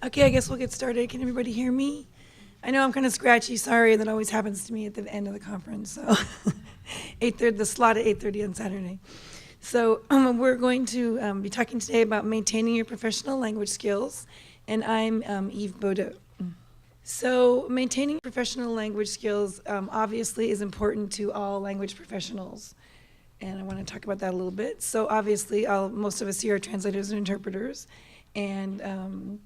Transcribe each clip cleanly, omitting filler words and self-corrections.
Okay, I guess we'll get started. Can everybody hear me? I know I'm kind of scratchy. Sorry, that always happens to me at the end of the conference. So 8:30, the slot at 8:30 on Saturday. So we're going to be talking today about maintaining your professional language skills, and I'm Yves Baudot. So maintaining professional language skills obviously is important to all language professionals, and I want to talk about that a little bit. So obviously, most of us here are translators and interpreters, and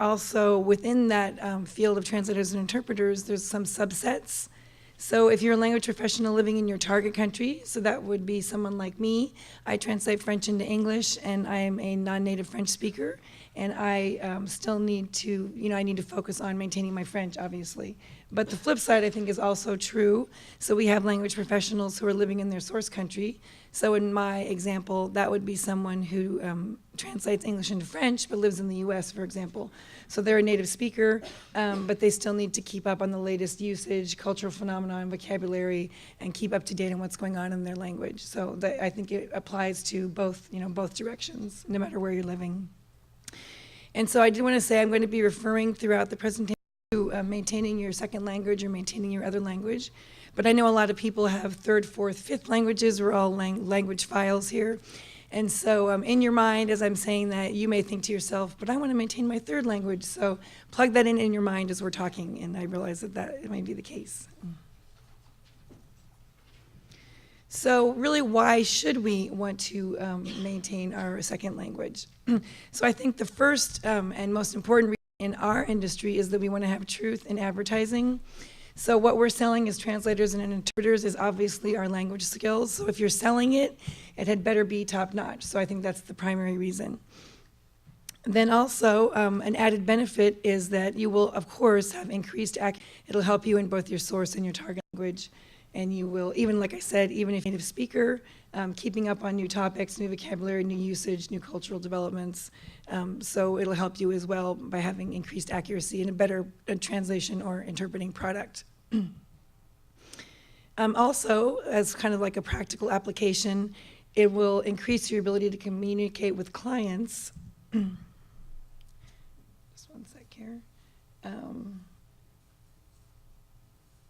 also within that field of translators and interpreters, there's some subsets. So if you're a language professional living in your target country, so that would be someone like me. I translate French into English, and I am a non-native French speaker, and I still need to, I need to focus on maintaining my French, obviously. But the flip side, I think, is also true. So we have language professionals who are living in their source country. So in my example, that would be someone who translates English into French, but lives in the US, for example. So they're a native speaker, but they still need to keep up on the latest usage, cultural phenomena, and vocabulary, and keep up to date on what's going on in their language. So I think it applies to both, both directions, no matter where you're living. And so I do want to say I'm going to be referring throughout the presentation to maintaining your second language or maintaining your other language. But I know a lot of people have third, fourth, fifth languages. We're all language files here. And so in your mind, as I'm saying that, you may think to yourself, but I want to maintain my third language. So plug that in your mind as we're talking, and I realize that it may be the case. So really, why should we want to maintain our second language? So I think the first and most important reason in our industry is that we want to have truth in advertising. So what we're selling as translators and interpreters is obviously our language skills. So if you're selling it, it had better be top-notch. So I think that's the primary reason. Then also, an added benefit is that you will, of course, have increased accuracy. It'll help you in both your source and your target language. And you will, even like I said, even if you're a native speaker, keeping up on new topics, new vocabulary, new usage, new cultural developments. So it'll help you as well by having increased accuracy and a better translation or interpreting product. Also, as kind of like a practical application, it will increase your ability to communicate with clients. Just one sec here.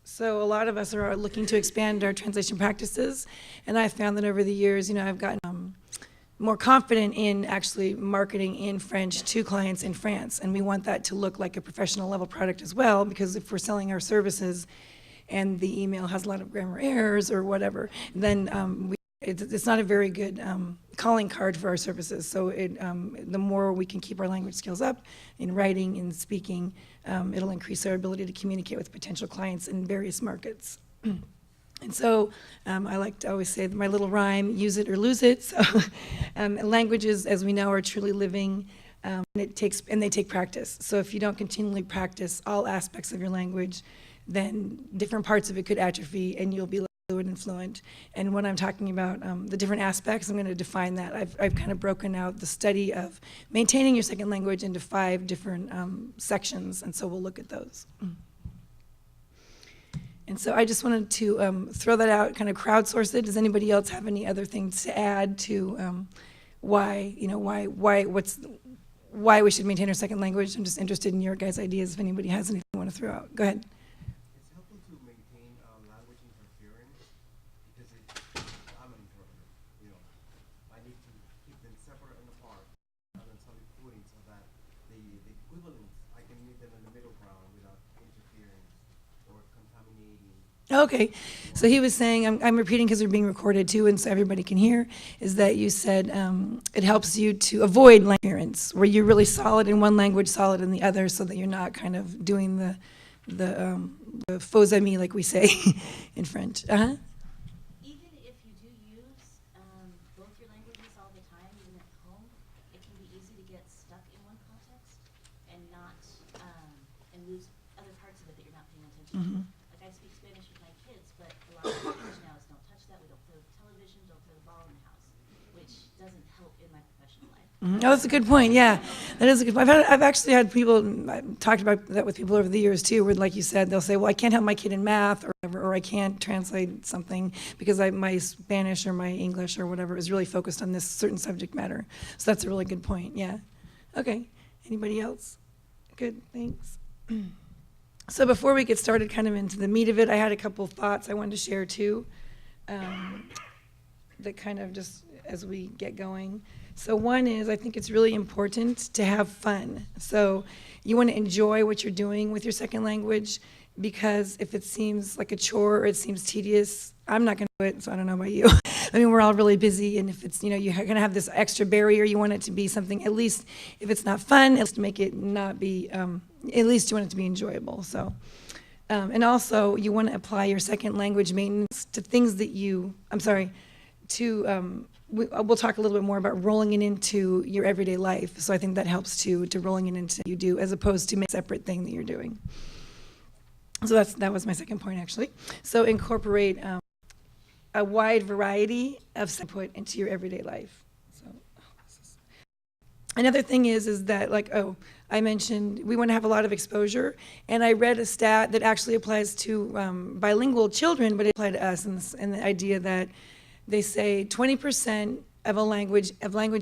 So a lot of us are looking to expand our translation practices, and I've found that over the years, I've gotten more confident in actually marketing in French to clients in France, and we want that to look like a professional level product as well, because if we're selling our services and the email has a lot of grammar errors or whatever, then it's not a very good calling card for our services. So the more we can keep our language skills up in writing and speaking, it'll increase our ability to communicate with potential clients in various markets. And so I like to always say my little rhyme, use it or lose it. So languages, as we know, are truly living, and they take practice. So if you don't continually practice all aspects of your language, then different parts of it could atrophy and you'll be fluid and fluent. And when I'm talking about the different aspects, I'm going to define that. I've kind of broken out the study of maintaining your second language into 5 different sections, and so we'll look at those. And so I just wanted to throw that out, kind of crowdsource it. Does anybody else have any other things to add to why we should maintain our second language? I'm just interested in your guys' ideas if anybody has anything you want to throw out. Go ahead. It's helpful to maintain language interference because I'm an interpreter. I need to keep them separate and apart and then solid footing so that the equivalents, I can meet them in the middle ground without interfering or contaminating. Okay, so he was saying, I'm repeating because they're being recorded too, and so everybody can hear, is that you said it helps you to avoid language interference, where you're really solid in one language, solid in the other, so that you're not kind of doing the faux amis, like we say in French. Even if you do use both your languages all the time, even at home, it can be easy to get stuck in one context and not and lose other parts of it that you're not paying attention to. Like I speak Spanish with my kids, but a lot of Spanish now is don't touch that, we don't play with television, don't play the ball in the house, which doesn't help in my professional life. Oh, that's a good point. Yeah, that is a good point. I've actually had people, I've talked about that with people over the years too, where like you said, they'll say, well, I can't help my kid in math or whatever, or I can't translate something because my Spanish or my English or whatever is really focused on this certain subject matter. So that's a really good point. Yeah. Okay. Anybody else? Good, thanks. So before we get started kind of into the meat of it, I had a couple thoughts I wanted to share too, that kind of just as we get going. So one is, I think it's really important to have fun. So you want to enjoy what you're doing with your second language, because if it seems like a chore or it seems tedious, I'm not going to do it, so I don't know about you. I mean, we're all really busy, and if it's, you're going to have this extra barrier, you want it to be something, at least if it's not fun, at least to make it not be, at least you want it to be enjoyable. So, and also you want to apply your second language maintenance to things that we'll talk a little bit more about rolling it into your everyday life. So I think that helps to rolling it into what you do, as opposed to a separate thing that you're doing. So that was my second point, actually. So incorporate a wide variety of input into your everyday life. So another thing is that, like, I mentioned we want to have a lot of exposure, and I read a stat that actually applies to bilingual children, but it applies to us, and the idea that they say 20% of language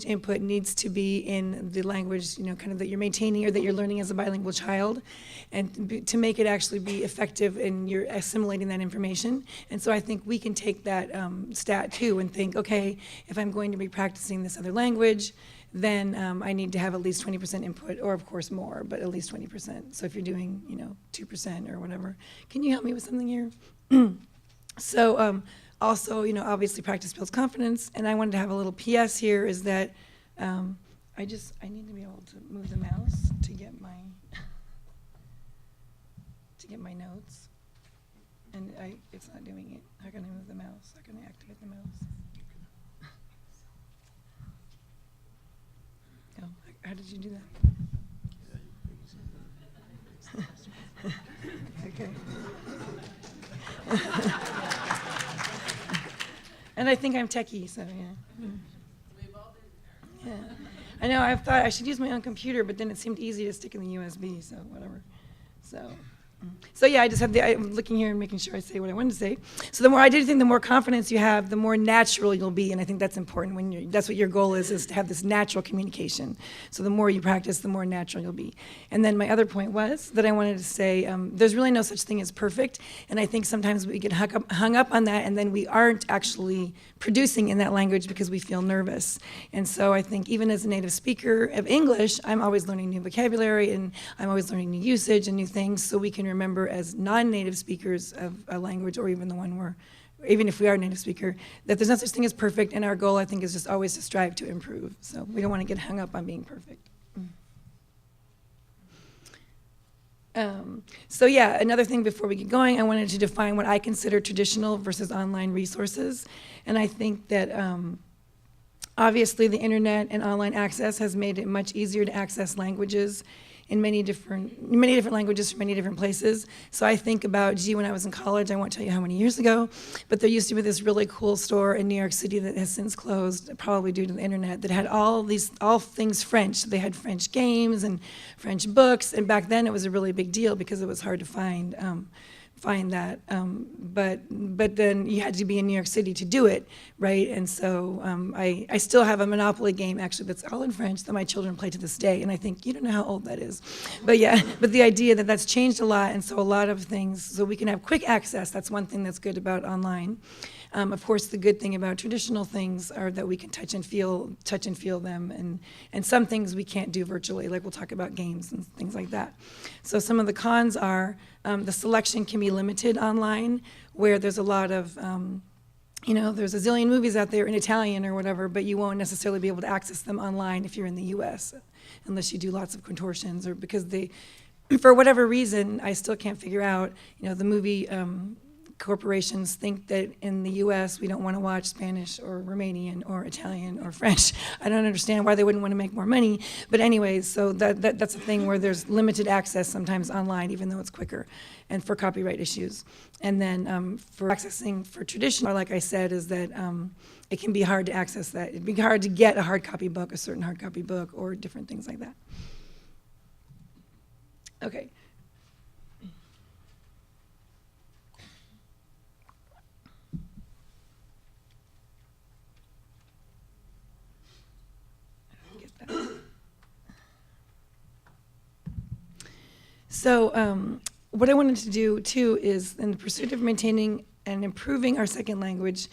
input needs to be in the language, kind of that you're maintaining or that you're learning as a bilingual child, and to make it actually be effective in your assimilating that information. And so I think we can take that stat too and think, okay, if I'm going to be practicing this other language, then I need to have at least 20% input, or of course more, but at least 20%. So if you're doing, 2% or whatever. Can you help me with something here? So, also, obviously practice builds confidence, and I wanted to have a little PS here, is that I need to be able to move the mouse to get my notes, and it's not doing it. How can I move the mouse? How can I activate the mouse? Oh, how did you do that? Okay. And I think I'm techie, so yeah. Yeah. I know, I've thought I should use my own computer, but then it seemed easy to stick in the USB, so whatever. So yeah, I just have I'm looking here and making sure I say what I wanted to say. So I do think the more confidence you have, the more natural you'll be, and I think that's important that's what your goal is to have this natural communication. So the more you practice, the more natural you'll be. And then my other point was that I wanted to say there's really no such thing as perfect, and I think sometimes we get hung up on that, and then we aren't actually producing in that language because we feel nervous. And so I think even as a native speaker of English, I'm always learning new vocabulary, and I'm always learning new usage and new things, so we can remember as non-native speakers of a language, or even even if we are a native speaker, that there's no such thing as perfect, and our goal, I think, is just always to strive to improve. So we don't want to get hung up on being perfect. So yeah, another thing before we get going, I wanted to define what I consider traditional versus online resources. And I think that obviously the internet and online access has made it much easier to access languages in many different languages from many different places. So I think about, when I was in college, I won't tell you how many years ago, but there used to be this really cool store in New York City that has since closed, probably due to the internet, that had all things French. So they had French games and French books, and back then it was a really big deal because it was hard to find that, but then you had to be in New York City to do it, right? And so I still have a Monopoly game, actually, that's all in French that my children play to this day, and I think, you don't know how old that is. But yeah, but the idea that that's changed a lot, and so a lot of things, so we can have quick access, that's one thing that's good about online. Of course, the good thing about traditional things are that we can touch and feel them, and some things we can't do virtually, like we'll talk about games and things like that. So some of the cons are the selection can be limited online, where there's a lot of, there's a zillion movies out there in Italian or whatever, but you won't necessarily be able to access them online if you're in the US, unless you do lots of contortions, or because for whatever reason, I still can't figure out, the movie corporations think that in the US we don't want to watch Spanish or Romanian or Italian or French. I don't understand why they wouldn't want to make more money. But anyways, so that's a thing where there's limited access sometimes online, even though it's quicker, and for copyright issues. And then for accessing for traditional, like I said, is that it can be hard to access that. It'd be hard to get a hard copy book, a certain hard copy book, or different things like that. Okay. So what I wanted to do too is, in the pursuit of maintaining and improving our second language,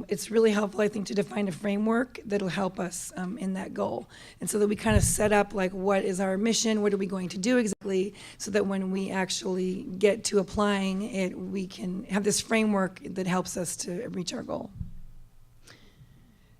it's really helpful, I think, to define a framework that'll help us in that goal. And so that we kind of set up, like, what is our mission, what are we going to do exactly, so that when we actually get to applying it, we can have this framework that helps us to reach our goal.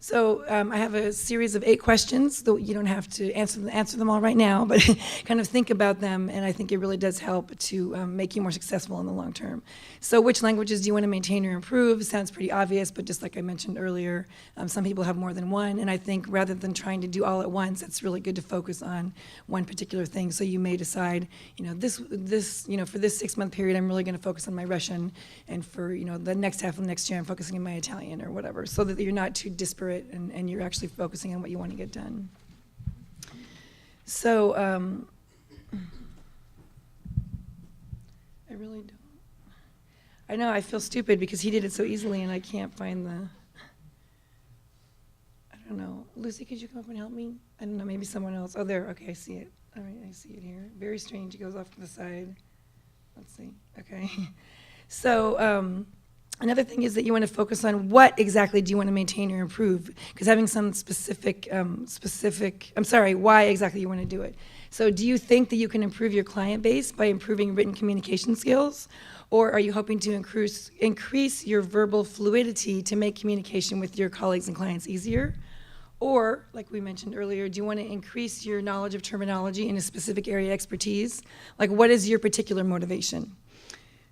So I have a series of 8 questions, though you don't have to answer them all right now, but kind of think about them, and I think it really does help to make you more successful in the long term. So which languages do you want to maintain or improve? Sounds pretty obvious, but just like I mentioned earlier, some people have more than one, and I think rather than trying to do all at once, it's really good to focus on one particular thing. So you may decide, for this 6-month period, I'm really going to focus on my Russian, and for the next half of next year, I'm focusing on my Italian or whatever, so that you're not too disparate. And you're actually focusing on what you want to get done. So I really don't. I know, I feel stupid because he did it so easily and I can't find the, I don't know. Lucy, could you come up and help me? I don't know, maybe someone else. Oh, there, okay, I see it. All right, I see it here. Very strange, it goes off to the side. Let's see, okay. So, another thing is that you want to focus on what exactly do you want to maintain or improve, because having some why exactly you want to do it. So do you think that you can improve your client base by improving written communication skills, or are you hoping to increase your verbal fluidity to make communication with your colleagues and clients easier? Or, like we mentioned earlier, do you want to increase your knowledge of terminology in a specific area of expertise? Like, what is your particular motivation?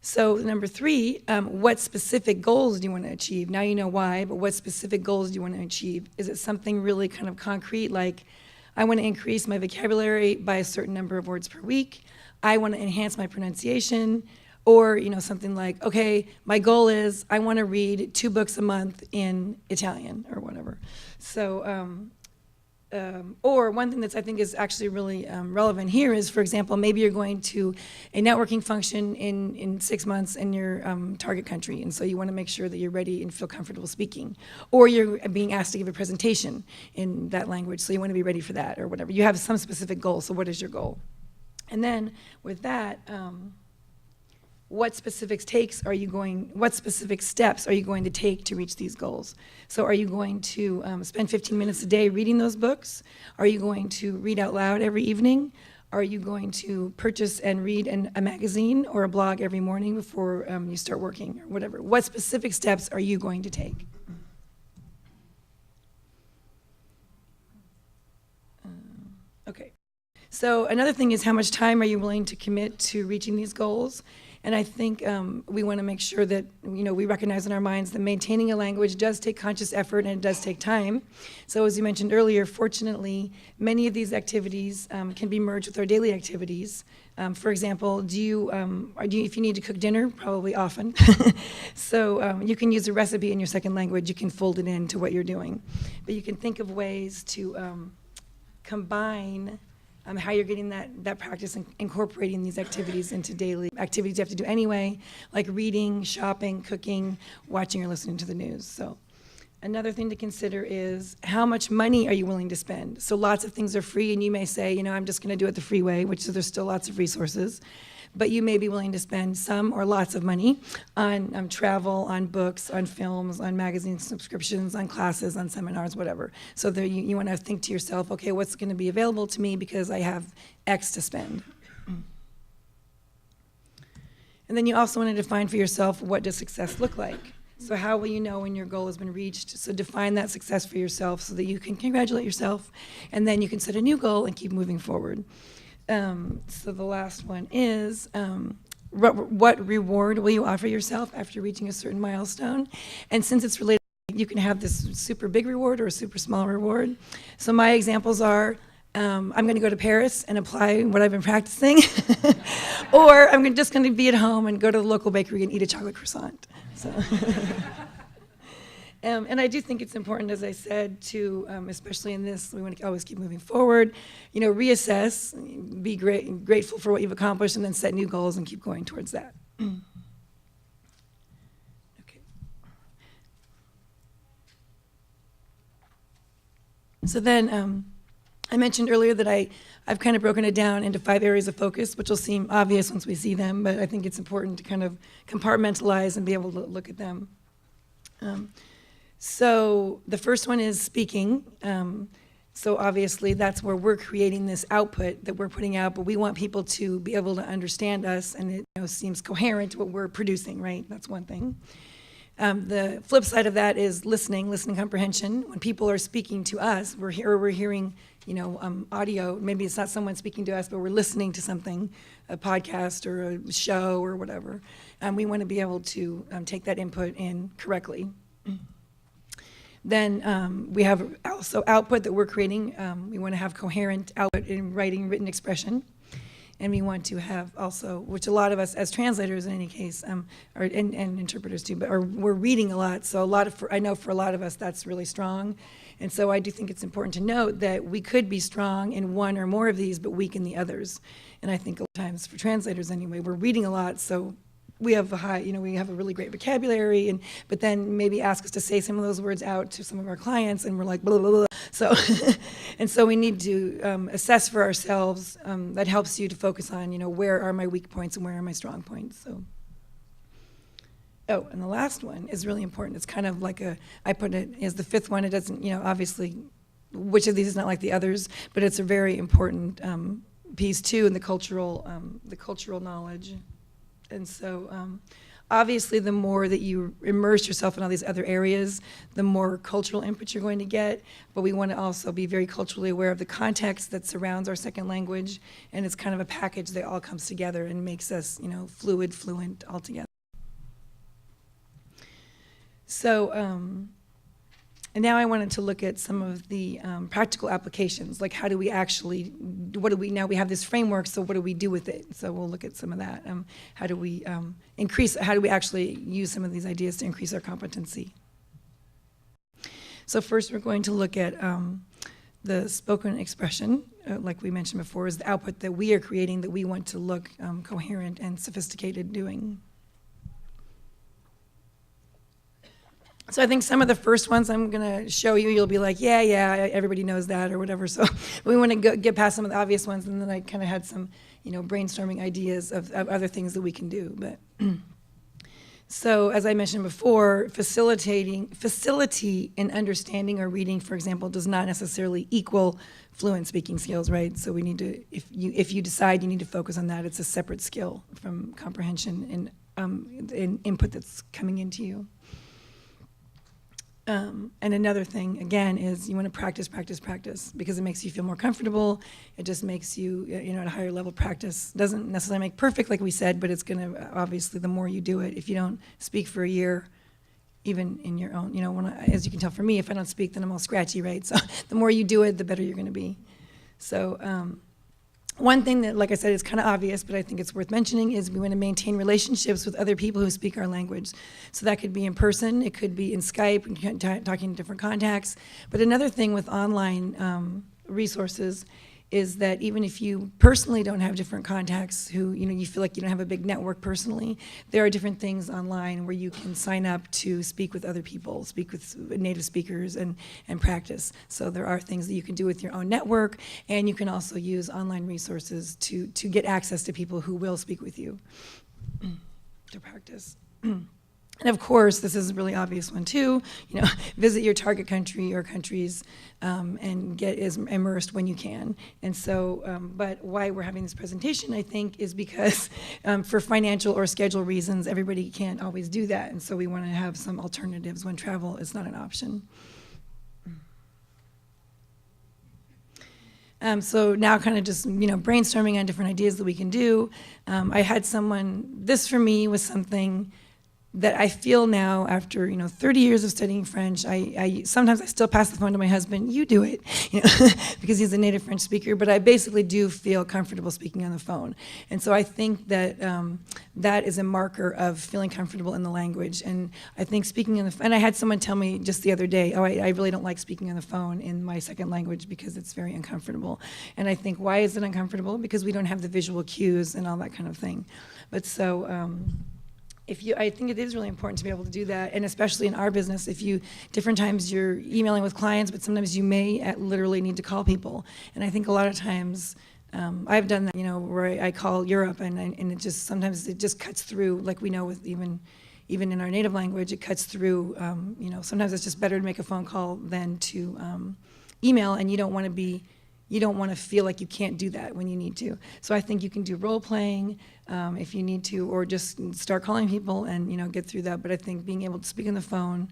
So number 3, what specific goals do you want to achieve? Now you know why, but what specific goals do you want to achieve? Is it something really kind of concrete, like I want to increase my vocabulary by a certain number of words per week, I want to enhance my pronunciation, or something like, okay, my goal is I want to read 2 books a month in Italian or whatever. So or one thing that I think is actually really relevant here is, for example, maybe you're going to a networking function in 6 months in your target country, and so you want to make sure that you're ready and feel comfortable speaking. Or you're being asked to give a presentation in that language, so you want to be ready for that or whatever. You have some specific goal, so what is your goal? And then with that, what specific steps are you going to take to reach these goals? So are you going to spend 15 minutes a day reading those books? Are you going to read out loud every evening? Are you going to purchase and read a magazine or a blog every morning before you start working or whatever? What specific steps are you going to take? Okay. So another thing is, how much time are you willing to commit to reaching these goals? And I think we want to make sure that we recognize in our minds that maintaining a language does take conscious effort and it does take time. So as you mentioned earlier, fortunately, many of these activities can be merged with our daily activities. For example, if you need to cook dinner, probably often. So you can use a recipe in your second language. You can fold it into what you're doing. But you can think of ways to combine how you're getting that practice and incorporating these activities into daily activities you have to do anyway, like reading, shopping, cooking, watching or listening to the news. So another thing to consider is, how much money are you willing to spend? So lots of things are free, and you may say, I'm just going to do it the free way, which there's still lots of resources. But you may be willing to spend some or lots of money on travel, on books, on films, on magazine subscriptions, on classes, on seminars, whatever. So there you want to think to yourself, okay, what's going to be available to me because I have X to spend. And then you also want to define for yourself, what does success look like? So how will you know when your goal has been reached? So define that success for yourself so that you can congratulate yourself, and then you can set a new goal and keep moving forward. So the last one is, what reward will you offer yourself after reaching a certain milestone? And since it's related, you can have this super big reward or a super small reward. So my examples are, I'm going to go to Paris and apply what I've been practicing, or I'm just going to be at home and go to the local bakery and eat a chocolate croissant. So. And I do think it's important, as I said, to, especially in this, we want to always keep moving forward, reassess, be grateful for what you've accomplished, and then set new goals and keep going towards that. Okay. So then, I mentioned earlier that I've kind of broken it down into 5 areas of focus, which will seem obvious once we see them, but I think it's important to kind of compartmentalize and be able to look at them. So the first one is speaking. So obviously that's where we're creating this output that we're putting out, but we want people to be able to understand us, and it seems coherent to what we're producing, right? That's one thing. The flip side of that is listening comprehension. When people are speaking to us, we're hearing, audio. Maybe it's not someone speaking to us, but we're listening to something, a podcast or a show or whatever. We want to be able to take that input in correctly. Then we have also output that we're creating. We want to have coherent output in written expression. And we want to have also, which a lot of us as translators in any case, and interpreters too, but we're reading a lot. So I know for a lot of us that's really strong. And so I do think it's important to note that we could be strong in one or more of these, but weak in the others. And I think a lot of times for translators anyway, we're reading a lot, so we have we have a really great vocabulary, but then maybe ask us to say some of those words out to some of our clients, and we're like, blah, blah, blah. So, and so we need to assess for ourselves. That helps you to focus on, where are my weak points and where are my strong points. So, oh, and the last one is really important. It's kind of like I put it as the 5th one. It doesn't, obviously, which of these is not like the others, but it's a very important piece too, in the cultural knowledge. And so obviously the more that you immerse yourself in all these other areas, the more cultural input you're going to get. But we want to also be very culturally aware of the context that surrounds our second language. And it's kind of a package that all comes together and makes us, fluent altogether. So, and now I wanted to look at some of the practical applications, like how do we actually, now we have this framework, so what do we do with it? So we'll look at some of that. How do we actually use some of these ideas to increase our competency? So first we're going to look at the spoken expression, like we mentioned before, is the output that we are creating that we want to look coherent and sophisticated doing. So I think some of the first ones I'm going to show you, you'll be like, yeah, everybody knows that or whatever. So we want to get past some of the obvious ones, and then I kind of had some, brainstorming ideas of other things that we can do. But so as I mentioned before, facility in understanding or reading, for example, does not necessarily equal fluent speaking skills, right? So we need to, if you decide you need to focus on that, it's a separate skill from comprehension and input that's coming into you. And another thing, again, is you want to practice, because it makes you feel more comfortable. It just makes you, at a higher level practice. Doesn't necessarily make perfect, like we said, but it's going to, obviously, the more you do it. If you don't speak for a year, even in your own, as you can tell from me, if I don't speak, then I'm all scratchy, right? So the more you do it, the better you're going to be. So one thing that, like I said, is kind of obvious, but I think it's worth mentioning, is we want to maintain relationships with other people who speak our language. So that could be in person, it could be in Skype, and talking to different contacts. But another thing with online resources is that even if you personally don't have different contacts who, you feel like you don't have a big network personally, there are different things online where you can sign up to speak with other people, speak with native speakers and practice. So there are things that you can do with your own network, and you can also use online resources to get access to people who will speak with you to practice. And of course, this is a really obvious one too, visit your target country or countries and get as immersed when you can. And so, but why we're having this presentation, I think, is because for financial or schedule reasons, everybody can't always do that. And so we want to have some alternatives when travel is not an option. So now kind of just, brainstorming on different ideas that we can do. I had this for me was something that I feel now after 30 years of studying French. Sometimes I still pass the phone to my husband. You do it, because he's a native French speaker. But I basically do feel comfortable speaking on the phone, and so I think that that is a marker of feeling comfortable in the language. And I think speaking on the phone. And I had someone tell me just the other day, I really don't like speaking on the phone in my second language because it's very uncomfortable. And I think, why is it uncomfortable? Because we don't have the visual cues and all that kind of thing. But so. I think it is really important to be able to do that, and especially in our business, different times you're emailing with clients, but sometimes you may literally need to call people. And I think a lot of times, I've done that, where I call Europe, and sometimes it just cuts through, like we know with even in our native language, it cuts through, sometimes it's just better to make a phone call than to email, and you don't want to feel like you can't do that when you need to. So I think you can do role playing if you need to, or just start calling people and get through that. But I think being able to speak on the phone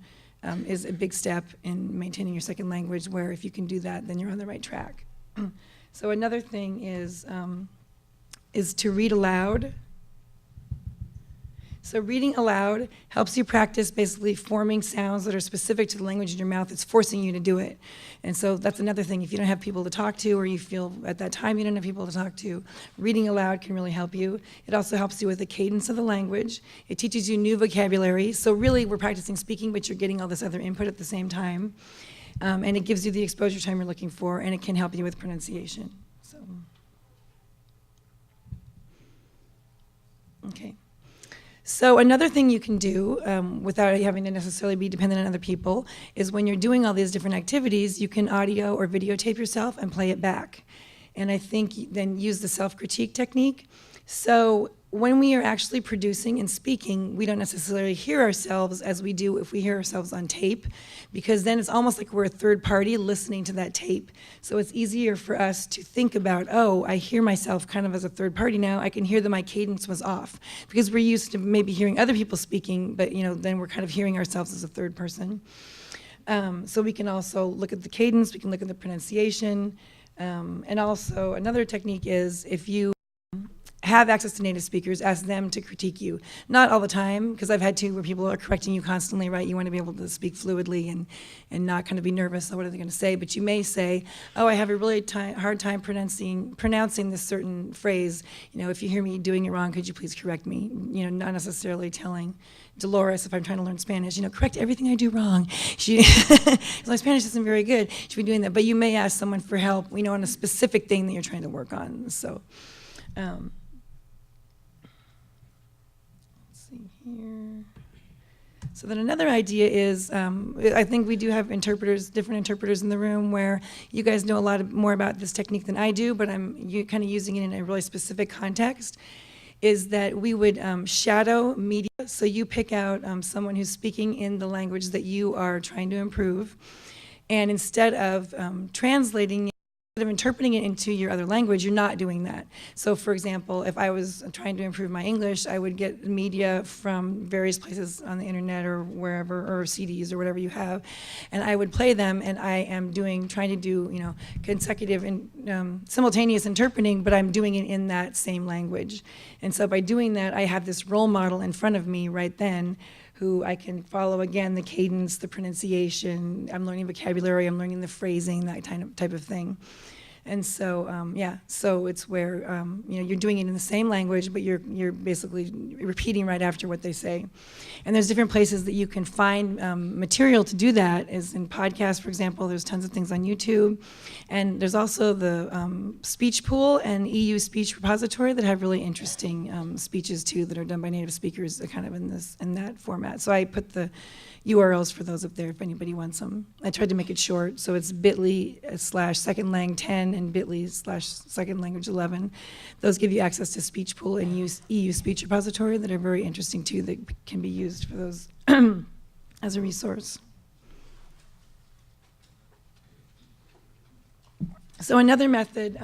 is a big step in maintaining your second language, where if you can do that, then you're on the right track. So another thing is to read aloud. So reading aloud helps you practice basically forming sounds that are specific to the language in your mouth. It's forcing you to do it. And so that's another thing. If you don't have people to talk to, or you feel at that time you don't have people to talk to, reading aloud can really help you. It also helps you with the cadence of the language. It teaches you new vocabulary. So really we're practicing speaking, but you're getting all this other input at the same time. And it gives you the exposure time you're looking for, and it can help you with pronunciation. So, okay. So another thing you can do without having to necessarily be dependent on other people is when you're doing all these different activities, you can audio or videotape yourself and play it back. And I think then use the self-critique technique. So when we are actually producing and speaking, we don't necessarily hear ourselves as we do if we hear ourselves on tape, because then it's almost like we're a third party listening to that tape. So it's easier for us to think about, oh, I hear myself kind of as a third party now. I can hear that my cadence was off, because we're used to maybe hearing other people speaking, but then we're kind of hearing ourselves as a third person. So we can also look at the cadence, we can look at the pronunciation, and also another technique is if you have access to native speakers, ask them to critique you. Not all the time, because I've had to where people are correcting you constantly, right? You want to be able to speak fluidly and not kind of be nervous, so what are they going to say? But you may say, oh, I have a really hard time pronouncing this certain phrase. If you hear me doing it wrong, could you please correct me? Not necessarily telling Dolores, if I'm trying to learn Spanish, correct everything I do wrong. My Spanish isn't very good. She'd be doing that. But you may ask someone for help, on a specific thing that you're trying to work on. So, see here. So then another idea is, I think we do have different interpreters in the room, where you guys know a lot more about this technique than I do, but I'm kind of using it in a really specific context, is that we would shadow media. So you pick out someone who's speaking in the language that you are trying to improve, and instead of translating, instead of interpreting it into your other language, you're not doing that. So for example, if I was trying to improve my English, I would get media from various places on the internet or wherever, or CDs or whatever you have, and I would play them, and I am trying to do, consecutive and simultaneous interpreting, but I'm doing it in that same language. And so by doing that, I have this role model in front of me right then, who I can follow, again, the cadence, the pronunciation. I'm learning vocabulary, I'm learning the phrasing, that type of thing. And so, so it's where, you're doing it in the same language, but you're basically repeating right after what they say. And there's different places that you can find material to do that, as in podcasts, for example. There's tons of things on YouTube. And there's also the Speech Pool and EU Speech Repository that have really interesting speeches, too, that are done by native speakers kind of in that format. So I put the URLs for those up there if anybody wants them. I tried to make it short, so it's bit.ly/secondlang10 and bit.ly/secondlanguage11. Those give you access to Speech Pool and EU Speech Repository that are very interesting too, that can be used for those as a resource. So another method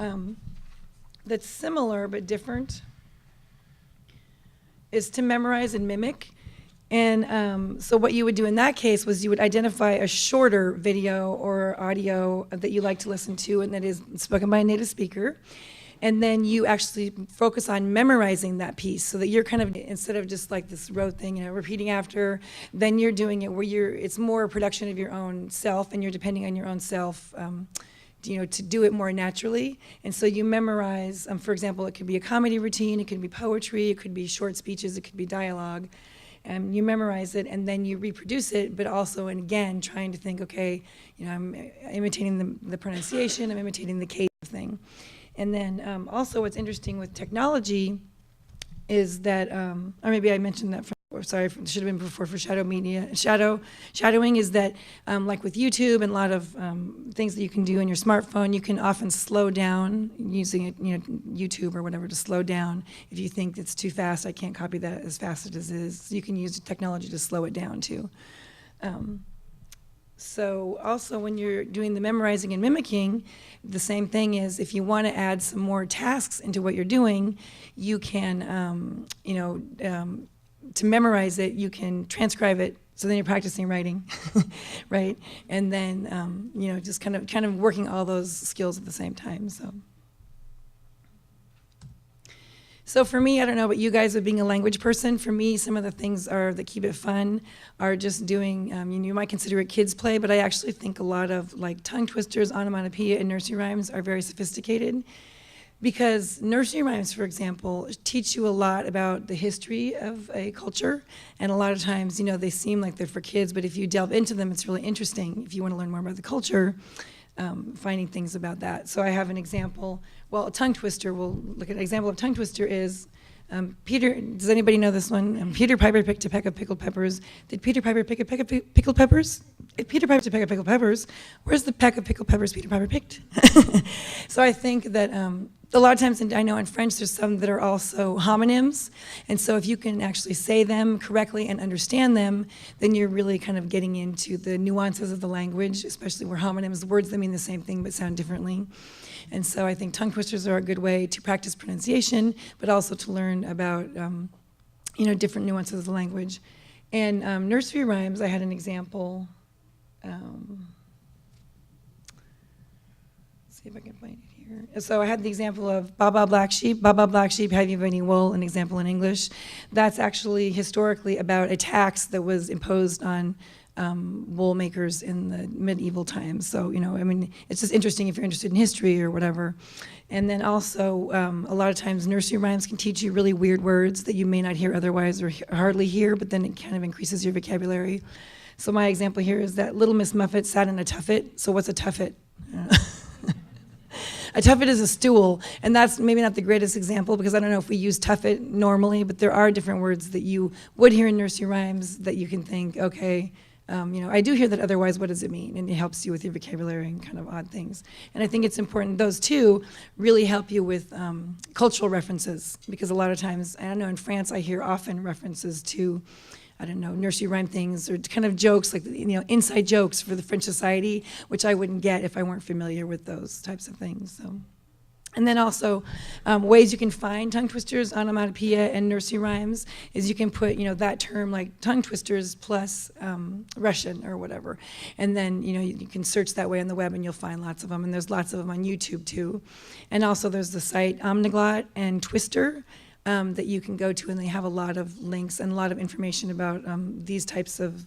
that's similar but different is to memorize and mimic. And so what you would do in that case was you would identify a shorter video or audio that you like to listen to and that is spoken by a native speaker. And then you actually focus on memorizing that piece, so that you're kind of, instead of just like this rote thing, repeating after, then you're doing it where it's more a production of your own self, and you're depending on your own self to do it more naturally. And so you memorize, for example, it could be a comedy routine, it could be poetry, it could be short speeches, it could be dialogue. And you memorize it, and then you reproduce it, but also, and again, trying to think, okay, I'm imitating the pronunciation, I'm imitating the cadence thing. And then also what's interesting with technology is that, or maybe I mentioned that or sorry, should have been before for shadow media. Shadowing is that, like with YouTube and a lot of things that you can do in your smartphone, you can often slow down using it, YouTube or whatever, to slow down. If you think it's too fast, I can't copy that as fast as it is. You can use technology to slow it down too. So also when you're doing the memorizing and mimicking, the same thing is if you want to add some more tasks into what you're doing, you can, to memorize it, you can transcribe it. So then you're practicing writing, right? And then, just kind of working all those skills at the same time. So for me, I don't know about you guys, but being a language person, for me, some of the things that keep it fun are just doing, you might consider it kids play, but I actually think a lot of like tongue twisters, onomatopoeia, and nursery rhymes are very sophisticated. Because nursery rhymes, for example, teach you a lot about the history of a culture, and a lot of times, they seem like they're for kids, but if you delve into them, it's really interesting if you want to learn more about the culture. Finding things about that. So I have an example. Well, a tongue twister, we'll look at an example of tongue twister is, Peter, does anybody know this one? Peter Piper picked a peck of pickled peppers. Did Peter Piper pick a peck of pickled peppers? If Peter Piper picked a peck of pickled peppers, where's the peck of pickled peppers Peter Piper picked? So I think that a lot of times, I know in French, there's some that are also homonyms. And so if you can actually say them correctly and understand them, then you're really kind of getting into the nuances of the language, especially where homonyms, words that mean the same thing but sound differently. And so I think tongue twisters are a good way to practice pronunciation, but also to learn about, different nuances of the language. And nursery rhymes, I had an example. Let's see if I can find it here. So I had the example of Baba Black Sheep. Baba Black Sheep, have you any wool? An example in English. That's actually historically about a tax that was imposed on wool makers in the medieval times. So, it's just interesting if you're interested in history or whatever. And then also, a lot of times nursery rhymes can teach you really weird words that you may not hear otherwise or hardly hear, but then it kind of increases your vocabulary. So my example here is that Little Miss Muffet sat in a tuffet. So what's a tuffet? A tuffet is a stool, and that's maybe not the greatest example because I don't know if we use tuffet normally, but there are different words that you would hear in nursery rhymes that you can think, okay, I do hear that otherwise, what does it mean? And it helps you with your vocabulary and kind of odd things. And I think it's important, those two really help you with cultural references because a lot of times, I don't know, in France I hear often references to, nursery rhyme things or kind of jokes, like, inside jokes for the French society, which I wouldn't get if I weren't familiar with those types of things. So. And then also, ways you can find tongue twisters, onomatopoeia, and nursery rhymes is you can put, that term like tongue twisters plus Russian or whatever. And then, you can search that way on the web and you'll find lots of them. And there's lots of them on YouTube too. And also there's the site Omniglot and Twister that you can go to, and they have a lot of links and a lot of information about these types of,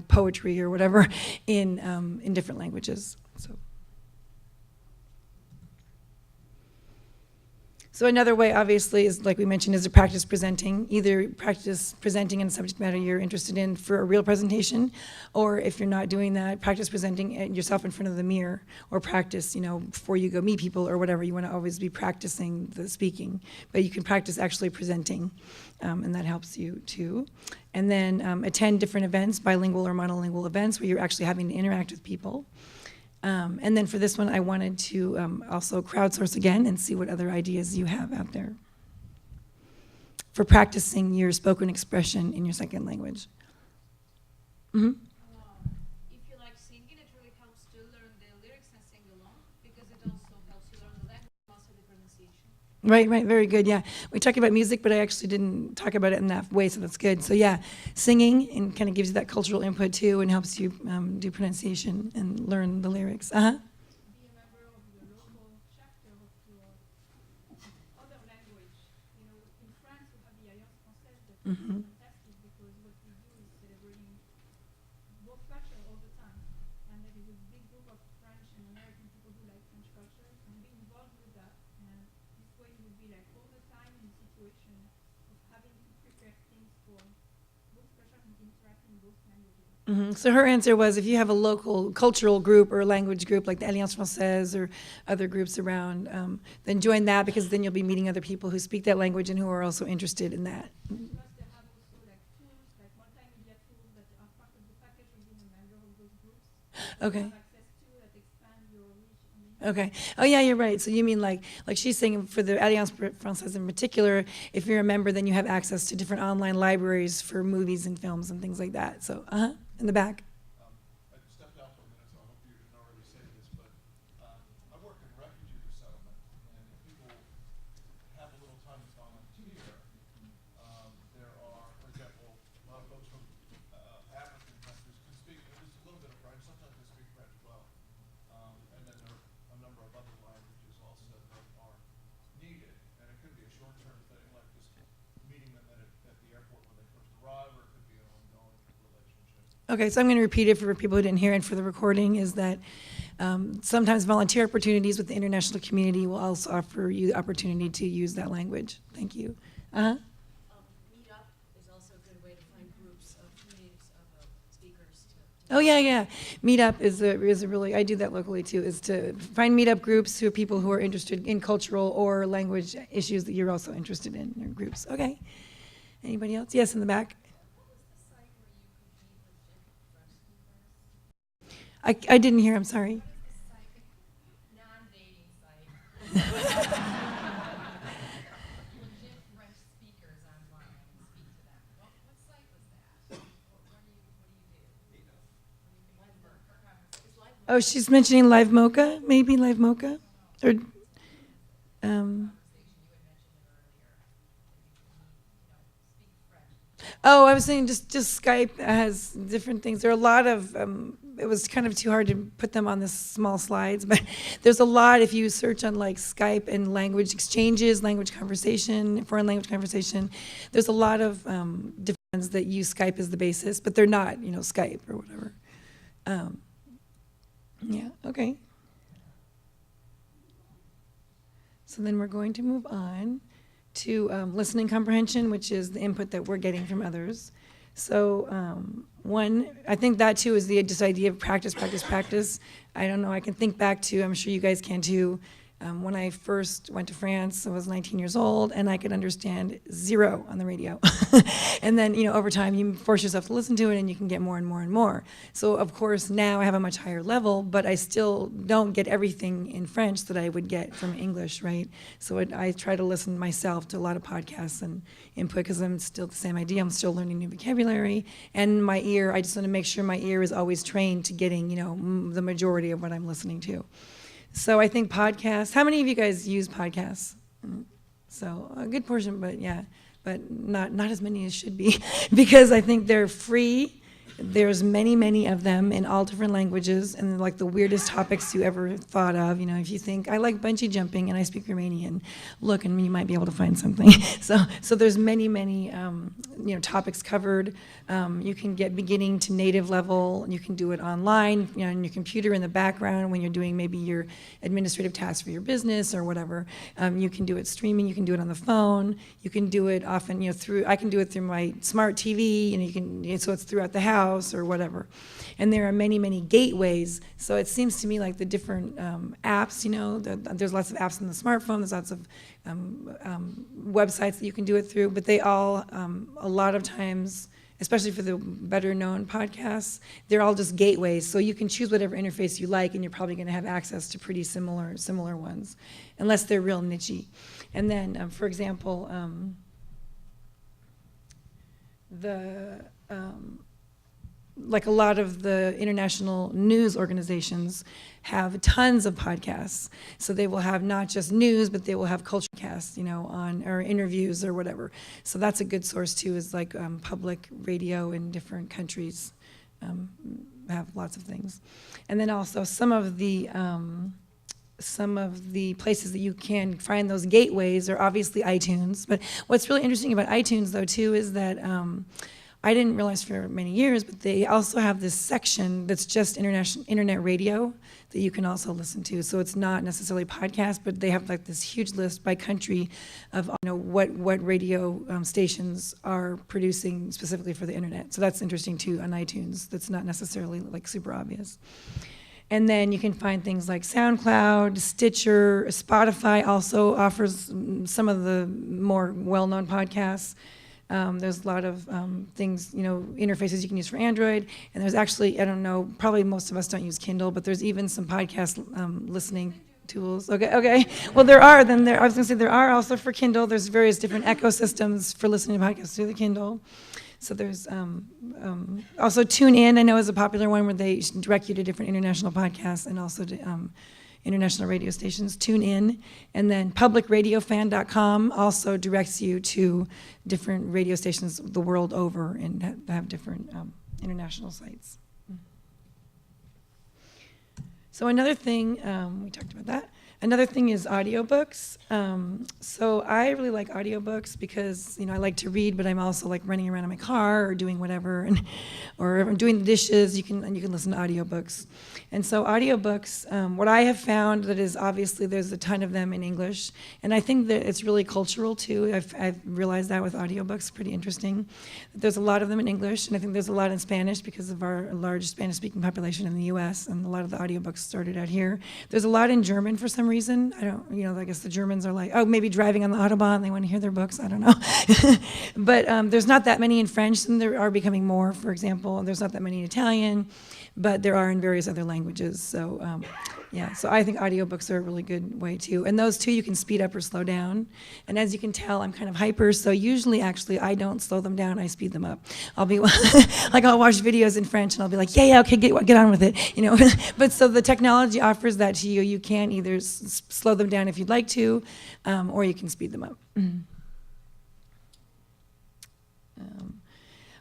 poetry or whatever in different languages. So another way, obviously, is like we mentioned, is to practice presenting. Either practice presenting in a subject matter you're interested in for a real presentation, or if you're not doing that, practice presenting yourself in front of the mirror, or practice, before you go meet people or whatever. You want to always be practicing the speaking, but you can practice actually presenting, and that helps you too. And then attend different events, bilingual or monolingual events, where you're actually having to interact with people. And then for this one, I wanted to also crowdsource again and see what other ideas you have out there for practicing your spoken expression in your second language. Mm-hmm. If you like singing, it really helps to learn the lyrics and sing along because it also helps you learn the language and also the pronunciation. Right, very good, yeah. We talked about music, but I actually didn't talk about it in that way, so that's good. So yeah, singing and kind of gives you that cultural input too and helps you do pronunciation and learn the lyrics. Be a member of the local chapter of your other language. In France we have the Alliance Française that is fantastic because what we do is celebrating both culture all the time. And there is a big group of French and American people who like French culture and be involved with that. And this way you will be like all the time in a situation of having to prepare things for both culture and interact in both languages. So her answer was if you have a local cultural group or language group like the Alliance Française or other groups around, then join that because then you'll be meeting other people who speak that language and who are also interested in that. Plus there Okay. have access to that expand your reach on the Okay. Oh, yeah, you're right. So you mean like she's saying for the Alliance Française in particular, if you're a member, then you have access to different online libraries for movies and films and things like that. So, in the back. I stepped out for a minute, so I hope you didn't already say this, but I work in refugee resettlement, and if people have a little time to volunteer, there are, for example, a lot of folks from African countries can speak at least a little bit of French. Sometimes they speak French well, and then there are a number of other languages also that are needed, and it could be a short-term thing, like just meeting them at the airport when they first arrive, or it could be an ongoing relationship. Okay, so I'm going to repeat it for people who didn't hear and for the recording, is that sometimes volunteer opportunities with the international community will also offer you the opportunity to use that language. Thank you. Meetup is also a good way to find groups of communities of speakers to Oh, yeah. Meetup is a really, I do that locally too, is to find meetup groups who are people who are interested in cultural or language issues that you're also interested in your groups. Okay. Anybody else? Yes, in the back. I didn't hear, I'm sorry. non-dating site. Legit French speakers online and speak to them. What site was that? What do you do? Oh, she's mentioning Live Mocha, maybe Live Mocha? Or, Oh, I was saying just Skype has different things. There are a lot of, it was kind of too hard to put them on this small slides, but there's a lot if you search on like Skype and language exchanges, language conversation, foreign language conversation. There's a lot of different ones that use Skype as the basis, but they're not, Skype or whatever. Yeah, okay. So then we're going to move on to listening comprehension, which is the input that we're getting from others. So one, I think that too is this idea of practice. I don't know, I can think back to, I'm sure you guys can too, when I first went to France, I was 19 years old, and I could understand zero on the radio. And then, over time, you force yourself to listen to it, and you can get more and more and more. So, of course, now I have a much higher level, but I still don't get everything in French that I would get from English, right? So I try to listen myself to a lot of podcasts and input, because I'm still the same idea. I'm still learning new vocabulary, and my ear, I just want to make sure my ear is always trained to getting, the majority of what I'm listening to. So I think podcasts, how many of you guys use podcasts? So a good portion, but not as many as should be, because I think they're free. There's many of them in all different languages, and like the weirdest topics you ever thought of. If you think, I like bungee jumping and I speak Romanian, look, and you might be able to find something. So there's many topics covered. You can get beginning to native level. You can do it online, on your computer in the background when you're doing maybe your administrative tasks for your business or whatever. You can do it streaming. You can do it on the phone. You can do it often, I can do it through my smart TV. So it's throughout the house or whatever. And there are many gateways. So it seems to me like the different apps, there's lots of apps on the smartphone, there's lots of websites that you can do it through, but they all, a lot of times, especially for the better known podcasts, they're all just gateways. So you can choose whatever interface you like, and you're probably going to have access to pretty similar ones, unless they're real niche-y. And then, for example, like a lot of the international news organizations have tons of podcasts. So they will have not just news, but they will have culture casts, or interviews or whatever. So that's a good source too, is like public radio in different countries have lots of things. And then also some of the places that you can find those gateways are obviously iTunes. But what's really interesting about iTunes though too is that I didn't realize for many years, but they also have this section that's just internet radio that you can also listen to. So it's not necessarily podcast, but they have like this huge list by country of what radio stations are producing specifically for the internet. So that's interesting too on iTunes. That's not necessarily like super obvious. And then you can find things like SoundCloud, Stitcher, Spotify also offers some of the more well-known podcasts. There's a lot of things, interfaces you can use for Android. And there's actually, I don't know, probably most of us don't use Kindle, but there's even some podcast listening tools. Okay. Well, I was going to say there are also for Kindle. There's various different ecosystems for listening to podcasts through the Kindle. So there's also TuneIn, I know, is a popular one where they direct you to different international podcasts and also to international radio stations. TuneIn, and then publicradiofan.com also directs you to different radio stations the world over and have different international sites. So another thing, we talked about that. Another thing is audiobooks. So I really like audiobooks because, I like to read, but I'm also like running around in my car or doing whatever, or if I'm doing the dishes, you can listen to audiobooks. And so audiobooks, what I have found that is obviously there's a ton of them in English, and I think that it's really cultural too. I've realized that with audiobooks, pretty interesting. There's a lot of them in English, and I think there's a lot in Spanish because of our large Spanish-speaking population in the U.S., and a lot of the audiobooks started out here. There's a lot in German for some reason. I don't, I guess the Germans are like, oh, maybe driving on the Autobahn, they want to hear their books, I don't know. But there's not that many in French, and there are becoming more, for example. There's not that many in Italian, but there are in various other languages. So so I think audiobooks are a really good way too. And those too, you can speed up or slow down. And as you can tell, I'm kind of hyper, so usually actually I don't slow them down, I speed them up. I'll be like, I'll watch videos in French and I'll be like, yeah, okay, get on with it, But so the technology offers that to you. You can either slow them down if you'd like to, or you can speed them up.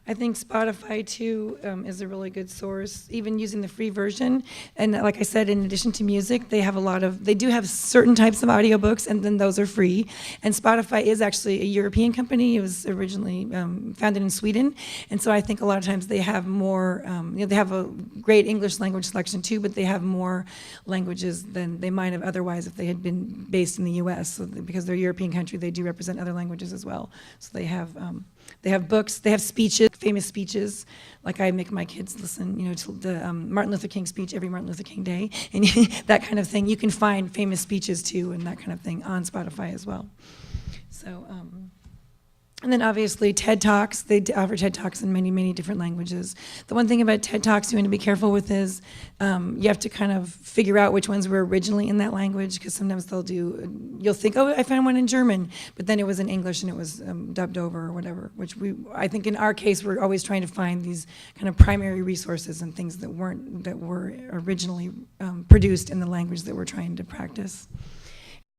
I think Spotify, too, is a really good source, even using the free version. And like I said, in addition to music, they do have certain types of audiobooks, and then those are free. And Spotify is actually a European company. It was originally founded in Sweden. And so I think a lot of times they have more, they have a great English language selection, too, but they have more languages than they might have otherwise if they had been based in the U.S. So because they're a European country, they do represent other languages as well. So they have books, they have speeches, famous speeches, like I make my kids listen, to the Martin Luther King speech every Martin Luther King Day, and that kind of thing. You can find famous speeches too, and that kind of thing on Spotify as well. So, and then obviously TED Talks, they offer TED Talks in many, many different languages. The one thing about TED Talks you want to be careful with is you have to kind of figure out which ones were originally in that language, because sometimes you'll think, oh, I found one in German, but then it was in English and it was dubbed over or whatever, which I think in our case, we're always trying to find these kind of primary resources and things that were originally produced in the language that we're trying to practice.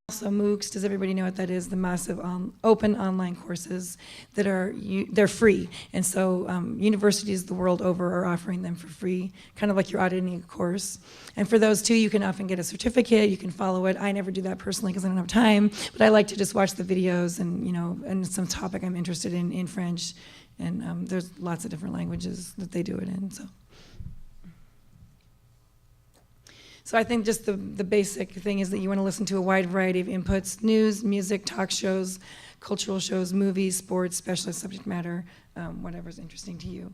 Also MOOCs, does everybody know what that is? The massive open online courses that they're free. And so universities the world over are offering them for free, kind of like you're auditing a course. And for those too, you can often get a certificate, you can follow it. I never do that personally because I don't have time, but I like to just watch the videos and, and some topic I'm interested in French. And there's lots of different languages that they do it in, so. So I think just the basic thing is that you want to listen to a wide variety of inputs: news, music, talk shows, cultural shows, movies, sports, specialist subject matter, whatever's interesting to you.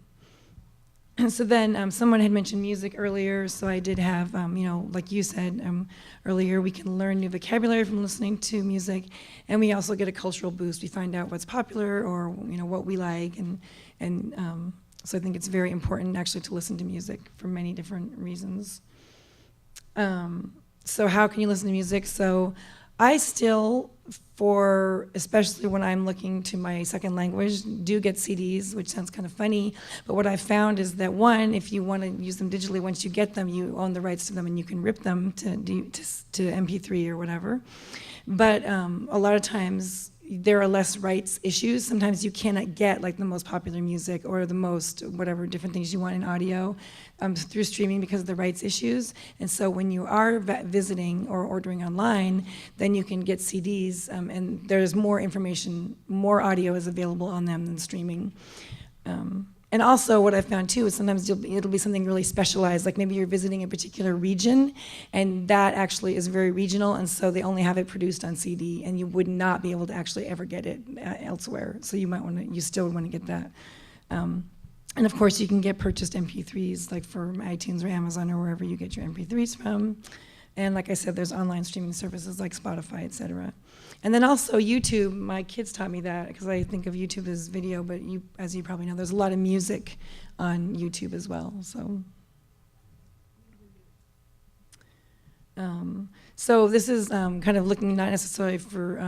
And so then someone had mentioned music earlier, so I did have, like you said earlier, we can learn new vocabulary from listening to music, and we also get a cultural boost. We find out what's popular or what we like, and so I think it's very important actually to listen to music for many different reasons. So how can you listen to music? So I still, especially when I'm looking to my second language, do get CDs, which sounds kind of funny, but what I've found is that one, if you want to use them digitally, once you get them, you own the rights to them and you can rip them to MP3 or whatever. But a lot of times there are less rights issues. Sometimes you cannot get like the most popular music or the most whatever different things you want in audio through streaming because of the rights issues. And so when you are visiting or ordering online, then you can get CDs and there's more information, more audio is available on them than streaming. And also what I found too is sometimes it'll be something really specialized, like maybe you're visiting a particular region and that actually is very regional, and so they only have it produced on CD and you would not be able to actually ever get it elsewhere. So you still want to get that. And of course you can get purchased MP3s like from iTunes or Amazon or wherever you get your MP3s from. And like I said, there's online streaming services like Spotify, et cetera. And then also YouTube, my kids taught me that because I think of YouTube as video, but as you probably know, there's a lot of music on YouTube as well. So this is kind of looking not necessarily for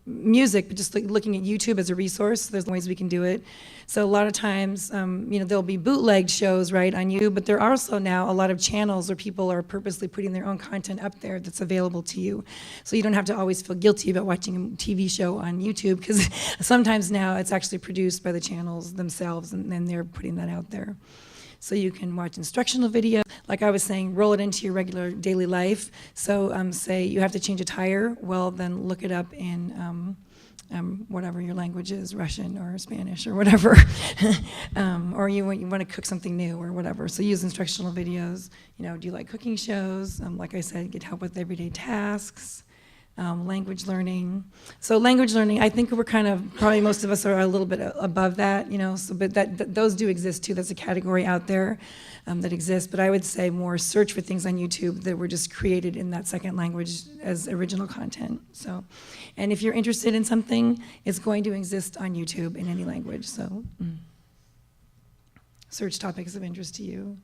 music, but just looking at YouTube as a resource. There's ways we can do it. So a lot of times, there'll be bootlegged shows, right, on YouTube, but there are also now a lot of channels where people are purposely putting their own content up there that's available to you. So you don't have to always feel guilty about watching a TV show on YouTube, because sometimes now it's actually produced by the channels themselves, and then they're putting that out there. So you can watch instructional video. Like I was saying, roll it into your regular daily life. So say you have to change a tire, well then look it up in whatever your language is, Russian or Spanish or whatever. Or you want to cook something new or whatever. So use instructional videos. Do you like cooking shows? Like I said, get help with everyday tasks. Language learning. So language learning, I think we're kind of, probably most of us are a little bit above that, so, but those do exist too. That's a category out there that exists, but I would say more search for things on YouTube that were just created in that second language as original content. So, and if you're interested in something, it's going to exist on YouTube in any language, so search topics of interest to you.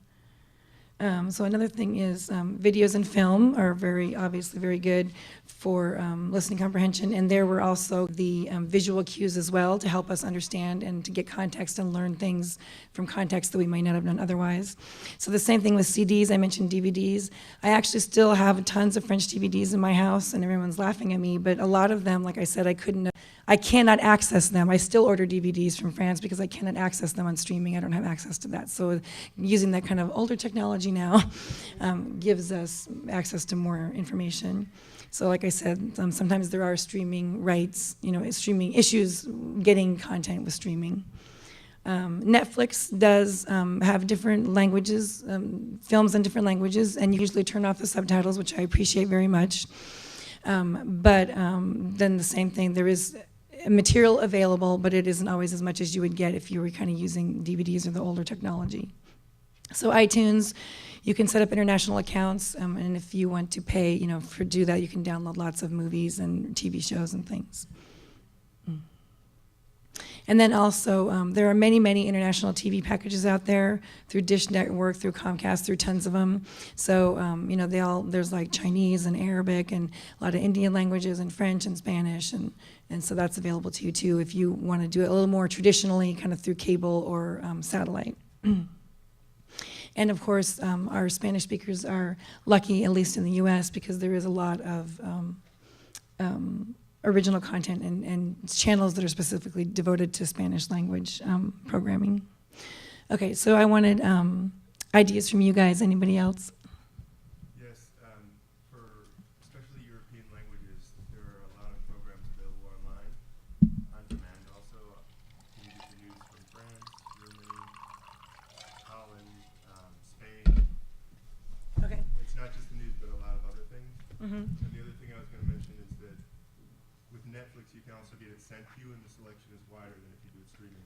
So another thing is videos and film are obviously very good for listening comprehension, and there were also the visual cues as well to help us understand and to get context and learn things from context that we might not have known otherwise. So the same thing with CDs, I mentioned DVDs. I actually still have tons of French DVDs in my house, and everyone's laughing at me, but a lot of them, like I said, I cannot access them. I still order DVDs from France because I cannot access them on streaming. I don't have access to that. So using that kind of older technology now gives us access to more information. So like I said, sometimes there are streaming rights, streaming issues getting content with streaming. Netflix does have different languages, films in different languages, and you usually turn off the subtitles, which I appreciate very much. But then the same thing, there is material available, but it isn't always as much as you would get if you were kind of using DVDs or the older technology. So iTunes, you can set up international accounts, and if you want to pay, do that, you can download lots of movies and TV shows and things. And then also, there are many, many international TV packages out there through Dish Network, through Comcast, through tons of them. So, there's like Chinese and Arabic and a lot of Indian languages and French and Spanish, and so that's available to you too if you want to do it a little more traditionally, kind of through cable or satellite. And of course, our Spanish speakers are lucky, at least in the US, because there is a lot of original content and channels that are specifically devoted to Spanish language programming. Okay, so I wanted ideas from you guys. Anybody else? Yes, for especially European languages, there are a lot of programs available online, on demand also. You can get the news from France, Germany, Holland, Spain. Okay. It's not just the news, but a lot of other things. Mm-hmm. And the other thing I was going to mention is that with Netflix, you can also get it sent to you, and the selection is wider than if you do it streaming.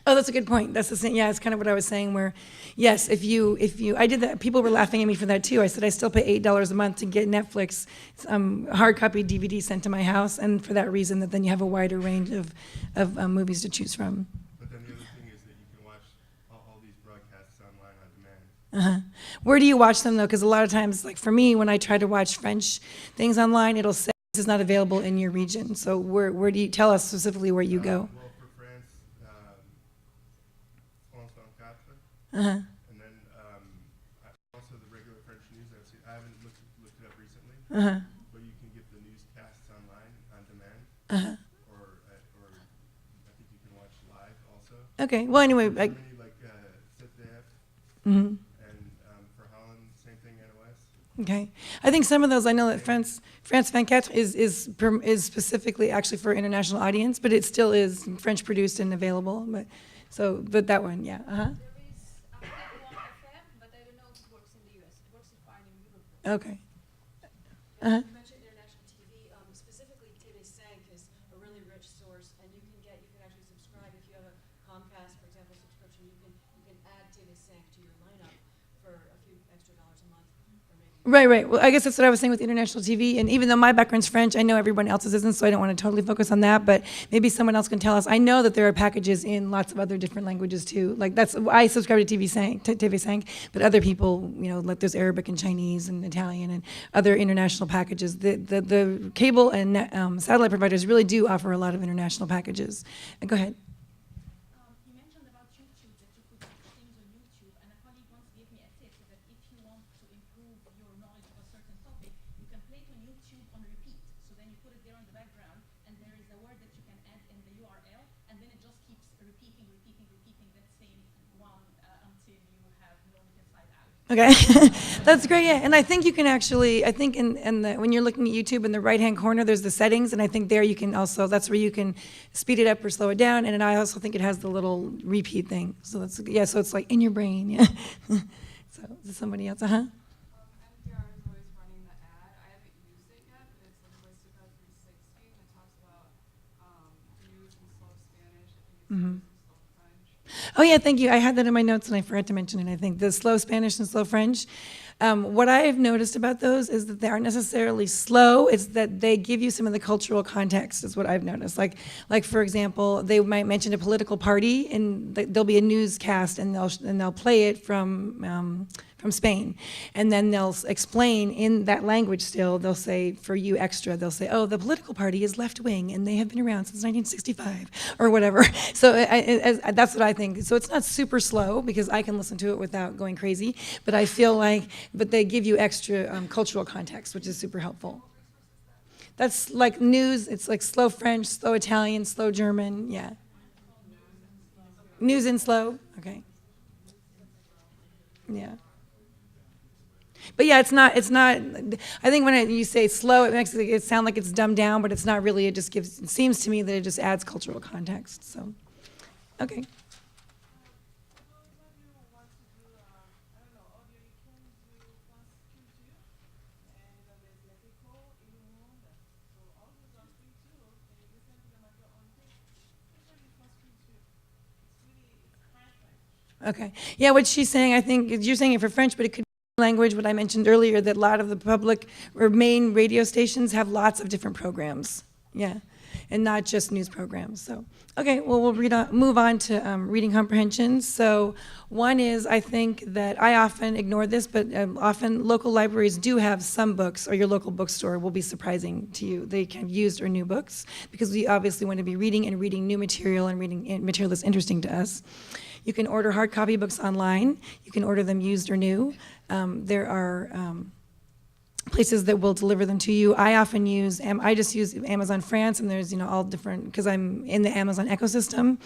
Oh, that's a good point. That's the same. Yeah, it's kind of what I was saying. Where, yes, if you, I did that. People were laughing at me for that too. I said I still pay $8 a month to get Netflix hard copy DVD sent to my house, and for that reason, that then you have a wider range of movies to choose from. But then the other thing is that you can watch all these broadcasts online on demand. Where do you watch them though? Because a lot of times, like for me, when I try to watch French things online, it'll say this is not available in your region. So where do you tell us specifically where you go? Well, for France, France 24. Uh-huh. And then also the regular French news. I haven't looked it up recently, Uh-huh. but you can get the newscasts online on demand, or I think you can watch live also. Okay. Well, anyway, Germany, like ZDF, mhm. and for Holland, same thing, NOS. Okay. I think some of those, I know that France 24 is specifically actually for international audience, but it still is French produced and available. But that one, yeah. Uh-huh. There is ATA58 FM, but I don't know if it works in the US. It works fine in Europe. Okay. Uh-huh. You mentioned international TV. Specifically, TV5 is a really rich source, and you can actually subscribe if you have a Comcast, for example, subscription. You can add TV5 to your lineup for a few extra dollars a month, or maybe Right. Well, I guess that's what I was saying with international TV. And even though my background's French, I know everyone else's isn't, so I don't want to totally focus on that. But maybe someone else can tell us. I know that there are packages in lots of other different languages too. Like I subscribe to TV5, but other people, like there's Arabic and Chinese and Italian and other international packages. The cable and satellite providers really do offer a lot of international packages. Go ahead. You mentioned about YouTube, that you could put things on YouTube, and a colleague once gave me a tip that if you want to improve your knowledge of a certain topic, you can play it on YouTube on repeat. So then you put it there in the background, and there is a word that you can add in the URL, and then it just keeps repeating that same one until you have known it inside out. Okay, that's great. Yeah, and I think you can actually. I think when you're looking at YouTube in the right-hand corner, there's the settings, and I think there you can also. That's where you can speed it up or slow it down. And then I also think it has the little repeat thing. So that's So it's like in your brain. Yeah. So is somebody else? NPR is always running the ad. I haven't used it yet, but it's linguistic 360, and it talks about news in slow Spanish. I think it's news in slow French. Oh yeah, thank you. I had that in my notes and I forgot to mention it. I think the slow Spanish and slow French. What I have noticed about those is that they aren't necessarily slow. It's that they give you some of the cultural context. Is what I've noticed. Like for example, they might mention a political party, and there'll be a newscast, and they'll play it from Spain, and then they'll explain in that language. Still, they'll say for you extra. They'll say, "Oh, the political party is left wing, and they have been around since 1965," or whatever. So that's what I think. So it's not super slow because I can listen to it without going crazy. But I feel like, they give you extra cultural context, which is super helpful. That's like news. It's like slow French, slow Italian, slow German. Yeah. News in slow. Okay. Yeah. But yeah, it's not. I think when you say slow, it makes it sound like it's dumbed down, but it's not really. It seems to me that it just adds cultural context. So, okay. Okay. Yeah, what she's saying, I think you're saying it for French, but it could be language. What I mentioned earlier, that a lot of the public or main radio stations have lots of different programs. Yeah, and not just news programs. So, okay, well, we'll move on to reading comprehension. So, one is, I think that I often ignore this, but often local libraries do have some books, or your local bookstore will be surprising to you. They can have used or new books, because we obviously want to be reading new material and reading material that's interesting to us. You can order hard copy books online. You can order them used or new. There are places that will deliver them to you. I often I just use Amazon France, and there's all different, because I'm in the Amazon ecosystem.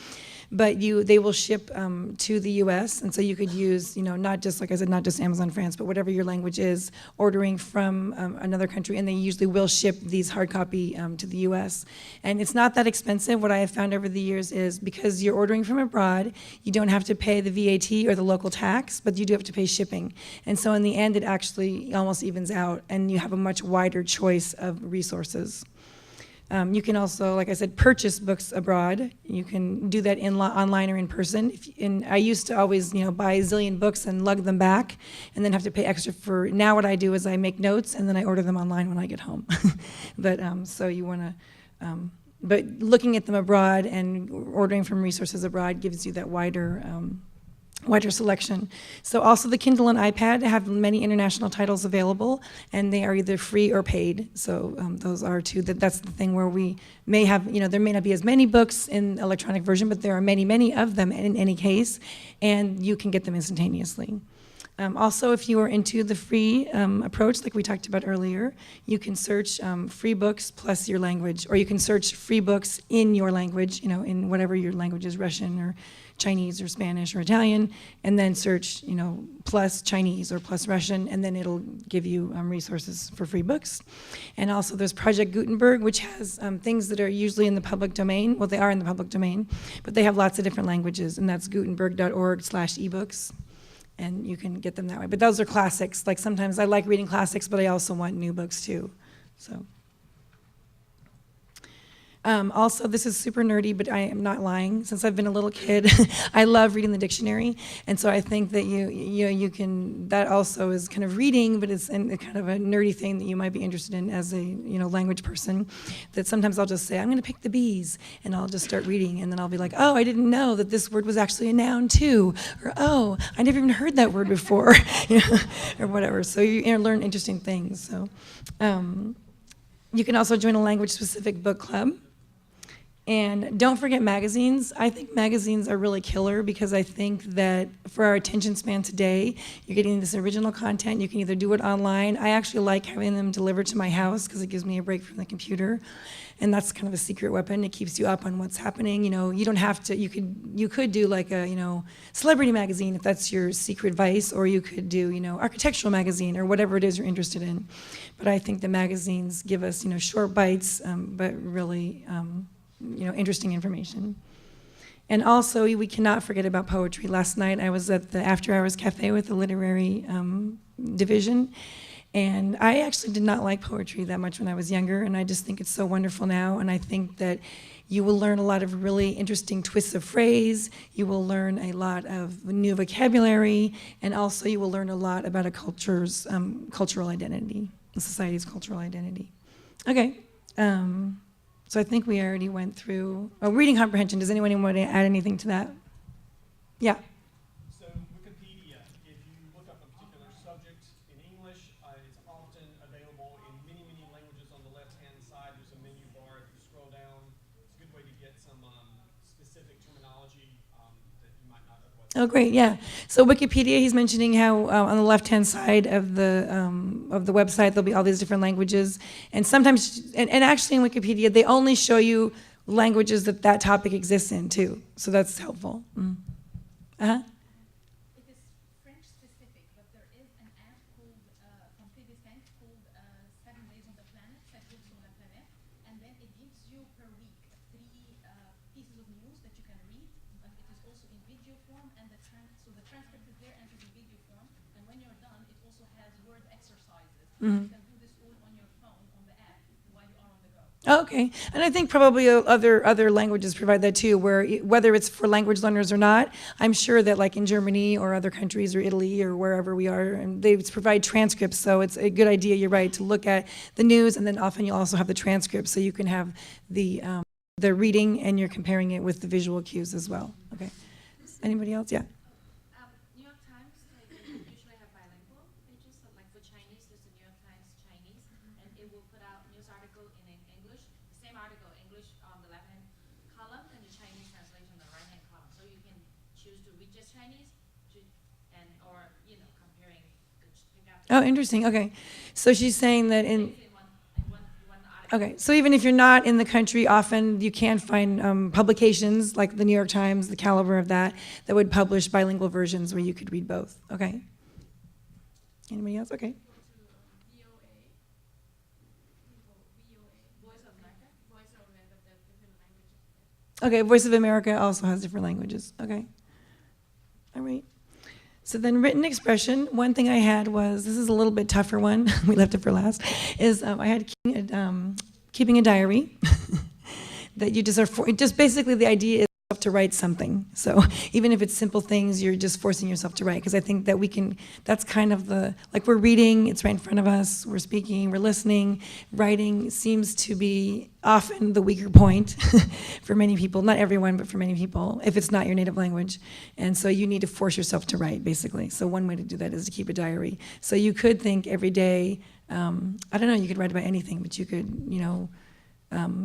But they will ship to the U.S., and so you could use, not just, like I said, not just Amazon France, but whatever your language is, ordering from another country, and they usually will ship these hard copy to the U.S. And it's not that expensive. What I have found over the years is, because you're ordering from abroad, you don't have to pay the VAT or the local tax, but you do have to pay shipping. And so in the end, it actually almost evens out, and you have a much wider choice of resources. You can also, like I said, purchase books abroad. You can do that online or in person. I used to always, buy a zillion books and lug them back, and then have to pay extra for. Now what I do is I make notes, and then I order them online when I get home. But so you want to, but looking at them abroad and ordering from resources abroad gives you that wider selection. So also the Kindle and iPad have many international titles available, and they are either free or paid. So those are two. That's the thing where we may have, there may not be as many books in electronic version, but there are many, many of them in any case, and you can get them instantaneously. Also, if you are into the free approach, like we talked about earlier, you can search free books plus your language, or you can search free books in your language, in whatever your language is, Russian or Chinese or Spanish or Italian, and then search, plus Chinese or plus Russian, and then it'll give you resources for free books. And also there's Project Gutenberg, which has things that are usually in the public domain. Well, they are in the public domain, but they have lots of different languages, and that's gutenberg.org/ebooks. And you can get them that way. But those are classics. Like sometimes I like reading classics, but I also want new books too. So. Also, this is super nerdy, but I am not lying. Since I've been a little kid, I love reading the dictionary, and so I think that you can, that also is kind of reading, but it's kind of a nerdy thing that you might be interested in as a language person. That sometimes I'll just say, I'm going to pick the bees, and I'll just start reading, and then I'll be like, oh, I didn't know that this word was actually a noun too, or oh, I never even heard that word before, or whatever. So you learn interesting things. So you can also join a language-specific book club. And don't forget magazines. I think magazines are really killer because I think that for our attention span today, you're getting this original content. You can either do it online. I actually like having them delivered to my house because it gives me a break from the computer. And that's kind of a secret weapon. It keeps you up on what's happening. You don't have to, you could do like a, celebrity magazine if that's your secret vice, or you could do, architectural magazine or whatever it is you're interested in. But I think the magazines give us, short bites, but really, interesting information. And also, we cannot forget about poetry. Last night, I was at the After Hours Cafe with the literary division, and I actually did not like poetry that much when I was younger, and I just think it's so wonderful now, and I think that you will learn a lot of really interesting twists of phrase, you will learn a lot of new vocabulary, and also you will learn a lot about a culture's cultural identity, a society's cultural identity. Okay. So I think we already went through reading comprehension. Does anyone want to add anything to that? Yeah. So Wikipedia, if you look up a particular subject in English, it's often available in many, many languages on the left-hand side. There's a menu bar. If you scroll down, it's a good way to get some specific terminology that you might not otherwise. Oh, great, yeah. So Wikipedia, he's mentioning how on the left-hand side of the website, there'll be all these different languages. And sometimes, and actually in Wikipedia, they only show you languages that topic exists in, too. So that's helpful. Mm. Uh-huh. It is French specific, but there is an app called, from previous times, called 7 Days on the Planet, 7 Jours sur la Planète, and then it gives you per week 3 pieces of news that you can read, but it is also in video form, and so the transcript is there and it's in video form, and when you're done, it also has word exercises. Mm-hmm. You can do this all on your phone, on the app, while you are on the go. Okay, and I think probably other languages provide that too, where whether it's for language learners or not, I'm sure that like in Germany or other countries or Italy or wherever we are, and they provide transcripts, so it's a good idea, you're right, to look at the news, and then often you'll also have the transcripts, so you can have the reading and you're comparing it with the visual cues as well. Okay, anybody else? Yeah. New York Times, they usually have bilingual pages, so like for Chinese, there's the New York Times Chinese, and it will put out news article in English, the same article English on the left-hand column, and the Chinese translation on the right-hand column. So you can choose to read just Chinese, or comparing, pick out. Oh, interesting. Okay, so she's saying that in. One article. Okay, so even if you're not in the country, often you can find publications like the New York Times, the caliber of that would publish bilingual versions where you could read both. Okay. Anybody else? Okay. Okay, Voice of America also has different languages. Okay. All right. So then written expression, one thing I had was, this is a little bit tougher one, we left it for last, is I had keeping a diary that you just are, just basically the idea is to write something. So even if it's simple things, you're just forcing yourself to write, because I think that we can, that's kind of like we're reading, it's right in front of us, we're speaking, we're listening. Writing seems to be often the weaker point for many people, not everyone, but for many people, if it's not your native language. And so you need to force yourself to write, basically. So one way to do that is to keep a diary. So you could think every day, I don't know, you could write about anything, but you could,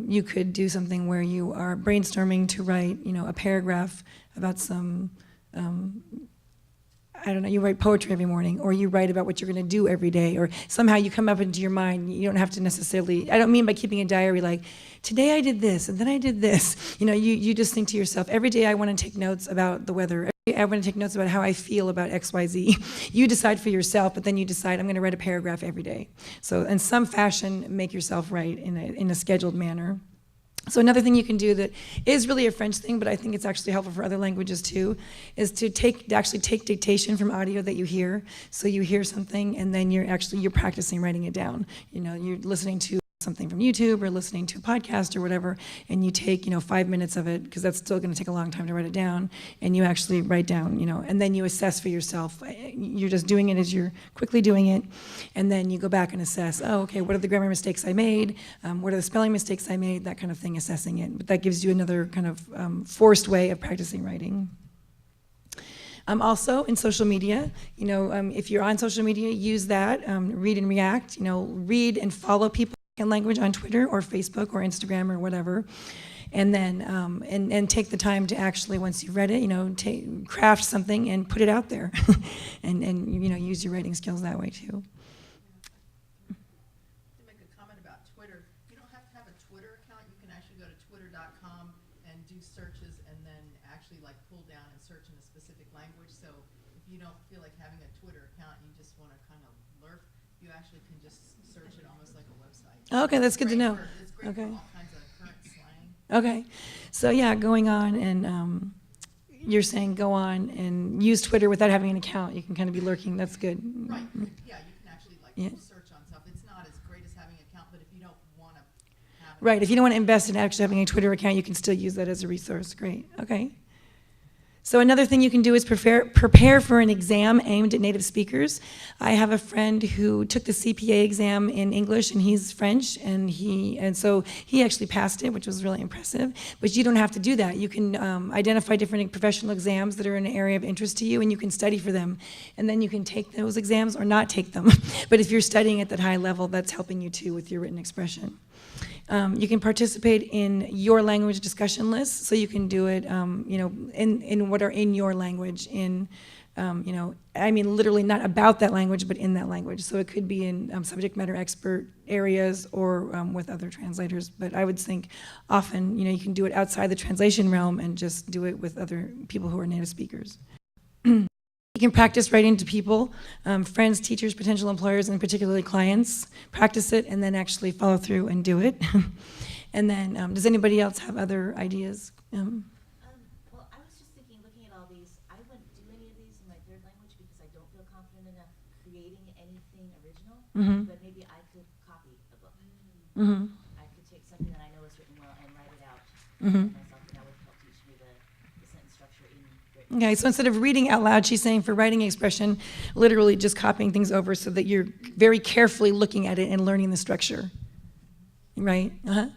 you could do something where you are brainstorming to write, a paragraph about some, I don't know, you write poetry every morning, or you write about what you're going to do every day, or somehow you come up into your mind. You don't have to necessarily, I don't mean by keeping a diary like, today I did this, and then I did this. You just think to yourself, every day I want to take notes about the weather. I want to take notes about how I feel about X, Y, Z. You decide for yourself, but then you decide, I'm going to write a paragraph every day. So in some fashion, make yourself write in a scheduled manner. So another thing you can do that is really a French thing, but I think it's actually helpful for other languages too, is to actually take dictation from audio that you hear. So you hear something, and then you're practicing writing it down. You're listening to something from YouTube or listening to a podcast or whatever, and you take, 5 minutes of it, because that's still going to take a long time to write it down, and you actually write down, and then you assess for yourself. You're just doing it as you're quickly doing it, and then you go back and assess, oh, okay, what are the grammar mistakes I made? What are the spelling mistakes I made? That kind of thing, assessing it. But that gives you another kind of forced way of practicing writing. Also, in social media, if you're on social media, use that, read and react, read and follow people in language on Twitter or Facebook or Instagram or whatever, and then and take the time to actually, once you've read it, craft something and put it out there, and use your writing skills that way too. To make a comment about Twitter, you don't have to have a Twitter account. You can actually go to twitter.com and do searches, and then actually pull down and search in a specific language. So if you don't feel like having a Twitter account, you just want to kind of lurk, you actually can just search it almost like a website. Okay, that's good to know. It's great Okay. for all kinds of current slang. Okay, so yeah, going on and you're saying go on and use Twitter without having an account. You can kind of be lurking. That's good. Right. Yeah, you can actually Yeah. search on stuff. It's not as great as having an account, but if you don't want to have it. Right. If you don't want to invest in actually having a Twitter account, you can still use that as a resource. Great. Okay. So another thing you can do is prepare for an exam aimed at native speakers. I have a friend who took the CPA exam in English, and he's French, and so he actually passed it, which was really impressive. But you don't have to do that. You can identify different professional exams that are in an area of interest to you, and you can study for them. And then you can take those exams or not take them. But if you're studying at that high level, that's helping you too with your written expression. You can participate in your language discussion lists, so you can do it, in what are in your language, literally not about that language, but in that language. So it could be in subject matter expert areas or with other translators. But I would think often, you can do it outside the translation realm and just do it with other people who are native speakers. You can practice writing to people, friends, teachers, potential employers, and particularly clients. Practice it and then actually follow through and do it. And then, does anybody else have other ideas? Well, I was just thinking, looking at all these, I wouldn't do any of these in my third language because I don't feel confident enough creating anything original. But maybe I could copy a book. I could take something that I know is written well and write it out myself, and that would help teach me the sentence structure in written. Okay, so instead of reading out loud, she's saying for writing expression, literally just copying things over so that you're very carefully looking at it and learning the structure. Right? I have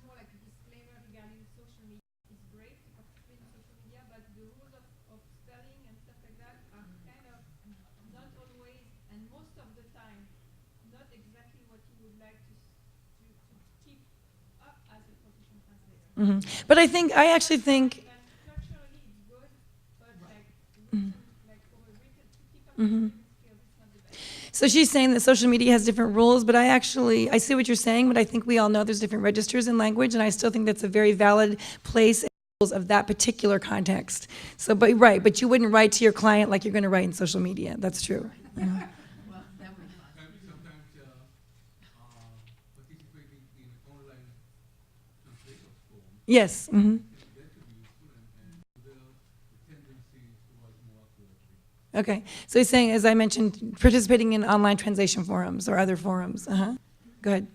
more like a disclaimer regarding social media. It's great to participate in social media, but the rules of spelling and stuff like that are kind of not always, and most of the time, not exactly what you would like to keep up as a professional translator. But I actually think, And structurally it's good, but for a written, to keep up with written skills, it's not the best. so she's saying that social media has different rules, but I see what you're saying, but I think we all know there's different registers in language, and I still think that's a very valid place and rules of that particular context. So, but you wouldn't write to your client like you're going to write in social media. That's true. Well, that would be fun. Sometimes participating in online translators forum Yes. that could be useful and the tendency to write more accurately. Okay. So he's saying, as I mentioned, participating in online translation forums or other forums. Go ahead. Another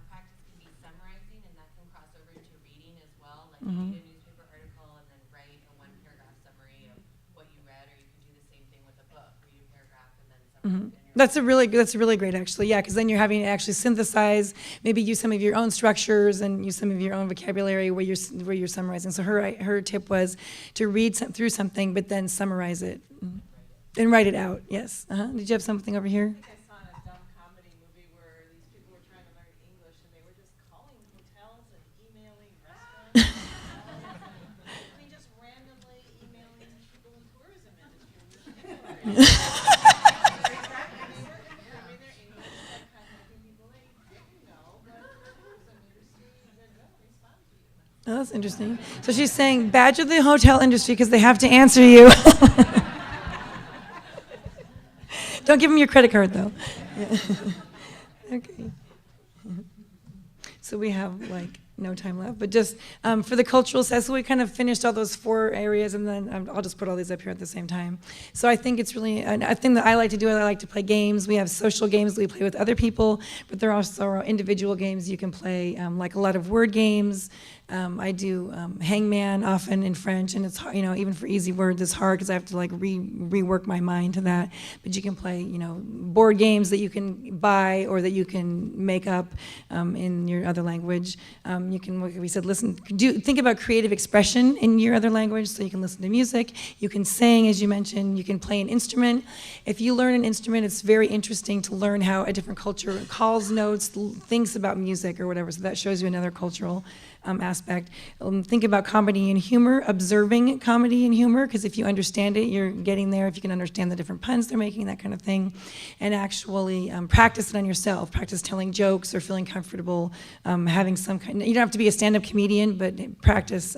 practice can be summarizing, and that can cross over into reading as well. Like you read a newspaper article and then write a one-paragraph summary of what you read, or you can do the same thing with a book, read a paragraph and then summarize it in your That's really great, actually. Yeah, because then you're having to actually synthesize, maybe use some of your own structures and use some of your own vocabulary where you're summarizing. So her tip was to read through something, but then summarize it and write it out. Yes. Did you have something over here? I saw in a dumb comedy movie where these people were trying to learn English and they were just calling hotels and emailing restaurants. Just randomly emailing people in tourism industry. Oh, that's interesting. So she's saying, badger the hotel industry because they have to answer you. Don't give them your credit card, though. Yeah. Okay. So we have no time left, but just for the cultural side, so we kind of finished all those 4 areas, and then I'll just put all these up here at the same time. So I think it's really, a thing that I like to do is I like to play games. We have social games that we play with other people, but there are also individual games you can play, like a lot of word games. I do hangman often in French, and it's hard, even for easy words, it's hard because I have to like rework my mind to that. But you can play, board games that you can buy or that you can make up in your other language. You can, like we said, think about creative expression in your other language, so you can listen to music. You can sing, as you mentioned. You can play an instrument. If you learn an instrument, it's very interesting to learn how a different culture calls notes, thinks about music or whatever. So that shows you another cultural aspect. Think about comedy and humor, observing comedy and humor, because if you understand it, you're getting there. If you can understand the different puns they're making, that kind of thing. And actually practice it on yourself. Practice telling jokes or feeling comfortable, having some kind, you don't have to be a stand-up comedian, but practice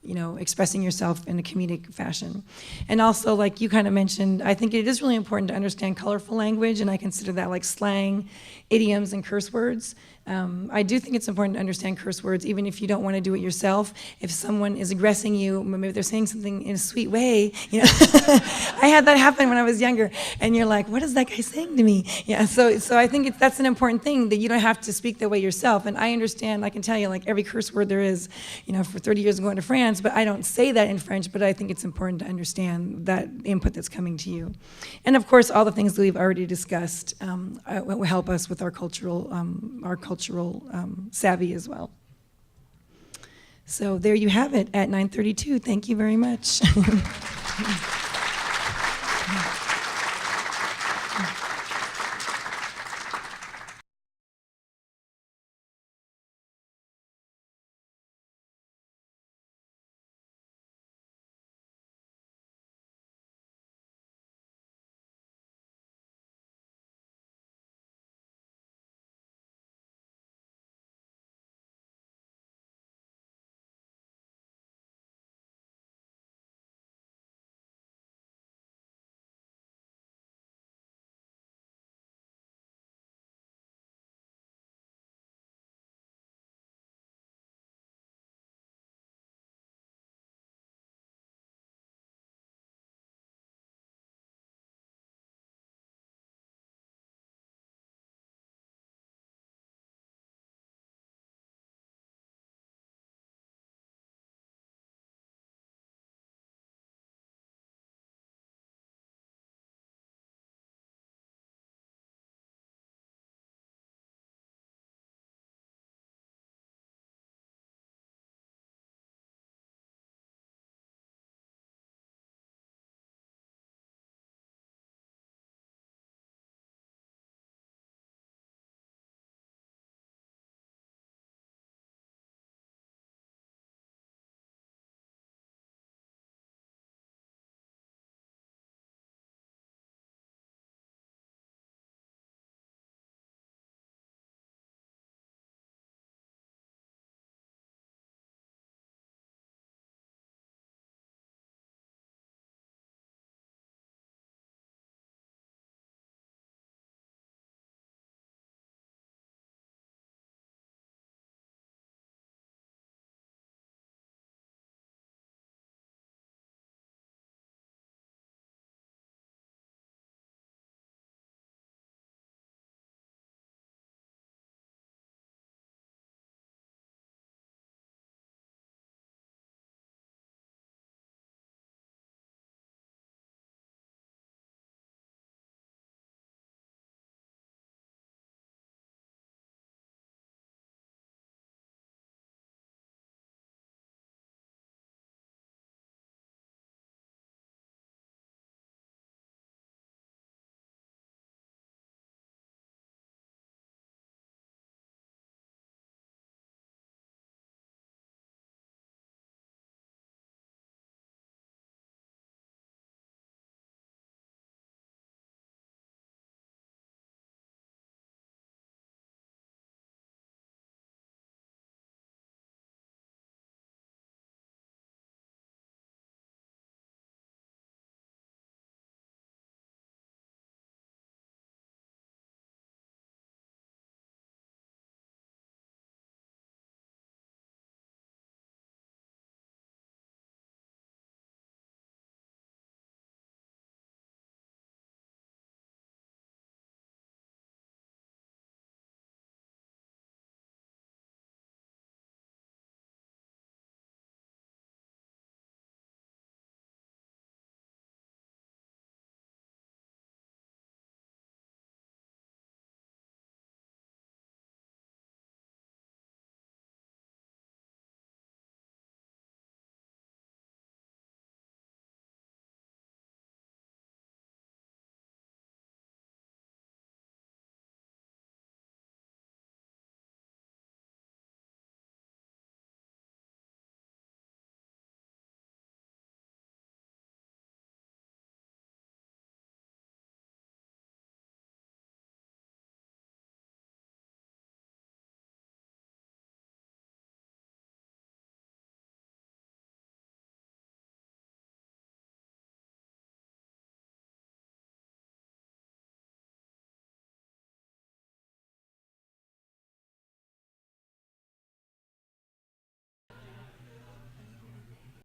expressing yourself in a comedic fashion. And also, like you kind of mentioned, I think it is really important to understand colorful language, and I consider that like slang, idioms, and curse words. I do think it's important to understand curse words, even if you don't want to do it yourself. If someone is aggressing you, maybe they're saying something in a sweet way, I had that happen when I was younger, and you're like, what is that guy saying to me? Yeah, so I think that's an important thing, that you don't have to speak that way yourself. And I understand, I can tell you like every curse word there is, for 30 years going to France, but I don't say that in French, but I think it's important to understand that input that's coming to you. And of course, all the things that we've already discussed will help us with our cultural savvy as well. So there you have it at 9:32. Thank you very much.